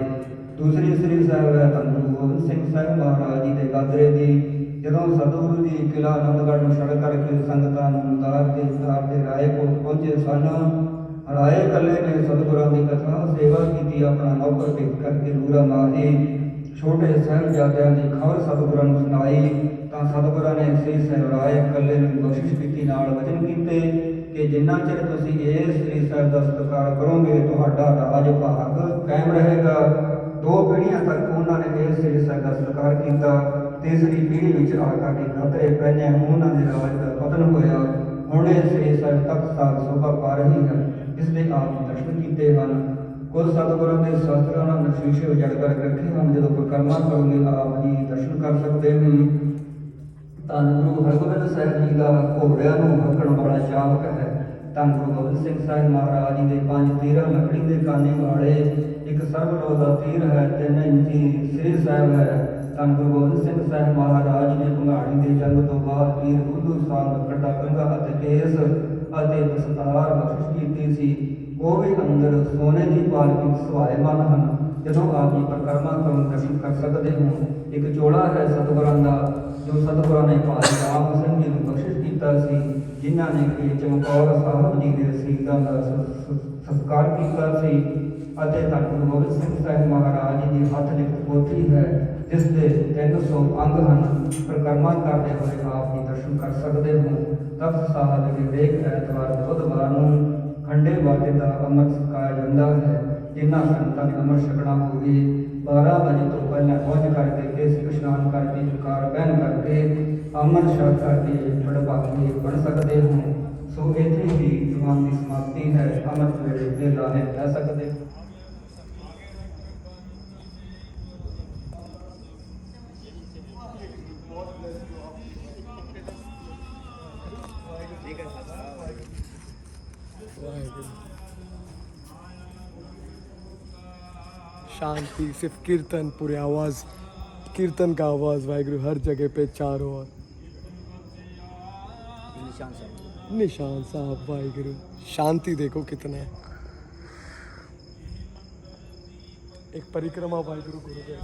ਦੂਸਰੀ ਸ੍ਰੀ ਸਾਹਿਬ ਹੈ ਧੰਨ ਗੁਰੂ ਗੋਬਿੰਦ ਸਿੰਘ ਸਾਹਿਬ ਮਹਾਰਾਜ ਜੀ ਦੇ ਗਾਤਰੇ ਦੀ। ਜਦੋਂ ਸਤਿਗੁਰੂ ਜੀ ਕਿਲ੍ਹਾ ਆਨੰਦਗੜ੍ਹ ਨੂੰ ਛੱਡ ਕਰਕੇ ਸੰਗਤਾਂ ਨੂੰ ਤਾਰ ਦੇ ਰਾਏ ਕੋਲ ਪਹੁੰਚੇ ਸਨ। ਰਾਏ ਕੱਲੇ ਨੇ ਸਤਿਗੁਰਾਂ ਦੀ ਕਥਾ ਸੇਵਾ ਕੀਤੀ। ਆਪਣਾ ਨੌਕਰ ਭੇਜ ਕਰਕੇ ਰੂਰਾ ਮਾਹੀ ਛੋਟੇ ਸਾਹਿਬਜ਼ਾਦਿਆਂ ਦੀ ਖਬਰ ਸਤਿਗੁਰਾਂ ਨੂੰ ਸੁਣਾਈ ਤਾਂ ਸਤਿਗੁਰਾਂ ਨੇ ਸ੍ਰੀ ਸਾਹਿਬ ਰਾਏ ਕੱਲੇ ਨੂੰ ਬਖਸ਼ਿਸ਼ ਕੀਤੀ, ਨਾਲ ਵਚਨ ਕੀਤੇ ਕਿ ਜਿੰਨਾ ਚਿਰ ਤੁਸੀਂ ਇਸ ਸ੍ਰੀ ਸਾਹਿਬ ਦਾ ਸਤਿਕਾਰ ਕਰੋਗੇ, ਤੁਹਾਡਾ ਰਾਜ ਭਾਗ ਕਾਇਮ ਰਹੇਗਾ। 2 ਪੀੜ੍ਹੀਆਂ ਤੱਕ ਉਹਨਾਂ ਨੇ ਇਸ ਸ੍ਰੀ ਸਾਹਿਬ ਦਾ ਸਤਿਕਾਰ ਕੀਤਾ। ਤੀਸਰੀ ਪੀੜ੍ਹੀ ਵਿੱਚ ਆ ਕੇ ਖਤਰੇ ਪੈਣੇ, ਉਹਨਾਂ ਦੇ ਰਾਜ ਦਾ ਪਤਨ ਹੋਇਆ। ਹੁਣ ਇਹ ਸ੍ਰੀ ਸਾਹਿਬ ਤਖਤ ਸਾਹਿਬ ਸੋਭਾ ਪਾ ਰਹੀ ਹੈ। ਇਸ ਦੇ ਆਪ ਦਰਸ਼ਨ ਕੀਤੇ ਹਨ। ਕੁਝ ਸਤਿਗੁਰਾਂ ਦੇ ਸ਼ਾਸਤਰਾਂ ਨਾਲ ਸ਼ੀਸ਼ੇ ਉਜੜ ਕਰ ਰੱਖੇ ਹਨ। ਜਦੋਂ ਪਰਿਕਰਮਾ ਕਰੋਗੇ ਆਪ ਜੀ ਦਰਸ਼ਨ ਕਰ ਸਕਦੇ ਨੇ। ਧੰਨ ਗੁਰੂ ਹਰਗੋਬਿੰਦ ਸਾਹਿਬ ਜੀ ਦਾ ਘੋੜਿਆਂ ਨੂੰ ਹੱਕਣ ਵਾਲਾ ਚਾਲਕ ਹੈ। ਧੰਨ ਗੁਰੂ ਗੋਬਿੰਦ ਸਿੰਘ ਸਾਹਿਬ ਮਹਾਰਾਜ ਜੀ ਦੇ 5 ਤੀਰਾਂ ਲੱਕੜੀ ਦੇ ਕਾਨੇ ਵਾਲੇ, ਇੱਕ ਸਰਬਲੋਹ ਦਾ ਤੀਰ ਹੈ, 3 ਇੰਚੀ ਸ੍ਰੀ ਸਾਹਿਬ ਹੈ। ਧੰਨ ਗੁਰੂ ਗੋਬਿੰਦ ਸਿੰਘ ਸਾਹਿਬ ਮਹਾਰਾਜ ਨੇ ਭੰਗਾਣੀ ਦੇ ਜੰਗ ਤੋਂ ਬਾਅਦ ਪੀਰ ਬੁੱਧੂ ਸਾਹਿਬ ਲੱਕੜ ਦਾ ਕੰਘਾ ਅਤੇ ਕੇਸ ਅਤੇ ਦਸਤਾਰ ਬਖਸ਼ਿਸ਼ ਕੀਤੀ ਸੀ। ਉਹ ਵੀ ਅੰਦਰ ਸੋਨੇ ਦੀ ਪਾਲਕੀ ਸਵਾਏਮਾਨ ਹਨ। ਜਦੋਂ ਆਪ ਜੀ ਪਰਿਕਰਮਾ ਕਰਨ ਦਰਸ਼ਨ ਕਰ ਸਕਦੇ ਹੋ। ਇੱਕ ਚੋਲਾ ਹੈ ਸਤਿਗੁਰਾਂ ਦਾ, ਜੋ ਸਤਿਗੁਰਾਂ ਨੇ ਭਾਈ ਰਾਮ ਸਿੰਘ ਜੀ ਨੂੰ ਬਖਸ਼ਿਸ਼ ਕੀਤਾ ਸੀ, ਜਿਨ੍ਹਾਂ ਨੇ ਕਿ ਚਮਕੌਰ ਸਾਹਿਬ ਜੀ ਦੇ ਸ਼ਹੀਦਾਂ ਦਾ ਸਤਿਕਾਰ ਕੀਤਾ ਸੀ। ਅਤੇ ਧੰਨ ਗੁਰੂ ਗੋਬਿੰਦ ਸਿੰਘ ਸਾਹਿਬ ਮਹਾਰਾਜ ਜੀ ਦੀ ਹੱਥ ਲਿਖਤ ਪੋਥੀ ਹੈ, ਜਿਸ ਦੇ 300 ਅੰਗ ਹਨ। ਪਰਿਕਰਮਾ ਕਰਦੇ ਹੋਏ ਆਪ ਜੀ ਦਰਸ਼ਨ ਕਰ ਸਕਦੇ ਹੋ। ਤਖਤ ਸਾਹਿਬ ਦੇ ਹਰੇਕ ਐਤਵਾਰ ਬੁੱਧਵਾਰ ਨੂੰ ਖੰਡੇ ਬਾਟੇ ਦਾ ਅੰਮ੍ਰਿਤ ਛਕਾਇਆ ਜਾਂਦਾ ਹੈ। ਜਿਨ੍ਹਾਂ ਸੰਗਤਾਂ ਨੇ ਅੰਮ੍ਰਿਤ ਛਕਣਾ ਹੋਵੇ 12 ਵਜੇ ਤੋਂ ਪਹਿਲਾਂ ਪਹੁੰਚ ਕਰਕੇ ਕੇਸੀ ਇਸ਼ਨਾਨ ਕਰਕੇ ਚੁਕਾਰ ਪਹਿਨ ਕਰਕੇ ਅੰਮ੍ਰਿਤ ਛਕ ਕਰਕੇ ਪੜਭਾਗੇ ਪੜ ਸਕਦੇ ਹੋ। ਸੋ ਇੱਥੇ ਹੀ ਦੀਵਾਨ ਦੀ ਸਮਾਪਤੀ ਹੈ। ਅੰਮ੍ਰਿਤ ਵੇਲੇ ਦੇ ਲਾਹੇ ਲੈ ਸਕਦੇ ਹੋ। शांति, सिर्फ कीर्तन, पूरे आवाज कीर्तन का आवाज वाहिगुरु हर जगह पे चारों ओर। निशान साहब वाहिगुरु, शांति देखो कितना है। एक परिक्रमा वाहिगुरु गुरु कहते हैं।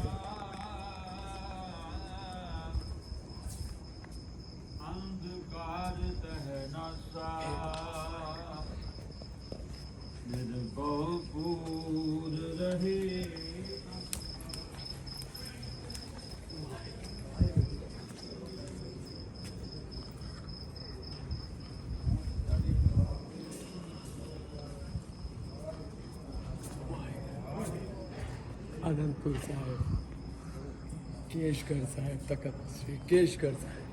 अंधकार तहनासा निर्भवपूर रहे। अनंतपुर साहिब, केशगढ़ साहिब, तखत श्री केशगढ़ साहिब।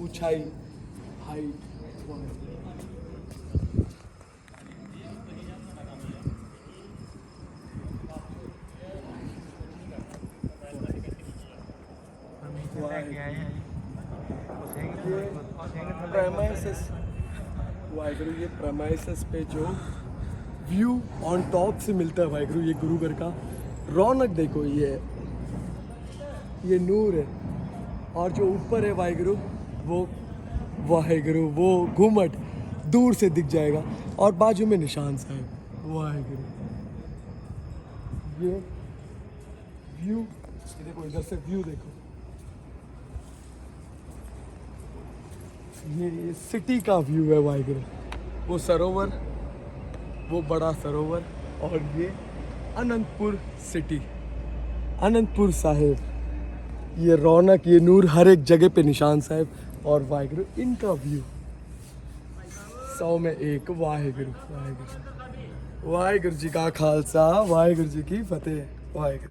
ऊंचाई, हाइट, वाहिगुरु ये प्रेमाइसेस पे जो व्यू ऑन टॉप से मिलता है वाहिगुरु, ये गुरु घर का रौनक देखो। ये नूर है। और जो ऊपर है वाहिगुरु, वो वाहिगुरु वो घूमट दूर से दिख जाएगा। और बाजू में निशान साहब वाहिगुरु। ये व्यू ये देखो इधर से व्यू देखो, ये सिटी का व्यू है वाहिगुरु। वो सरोवर, वो बड़ा सरोवर, और ये अनंतपुर सिटी, अनंतपुर साहिब। ये रौनक, ये नूर हर एक जगह पे निशान साहिब, और वाहिगुरु इनका व्यू 100 में 1। वाहिगुरु वाहिगुरु वाहिगुरु जी का खालसा, वाहिगुरु जी की फतेह। वाहिगुरु।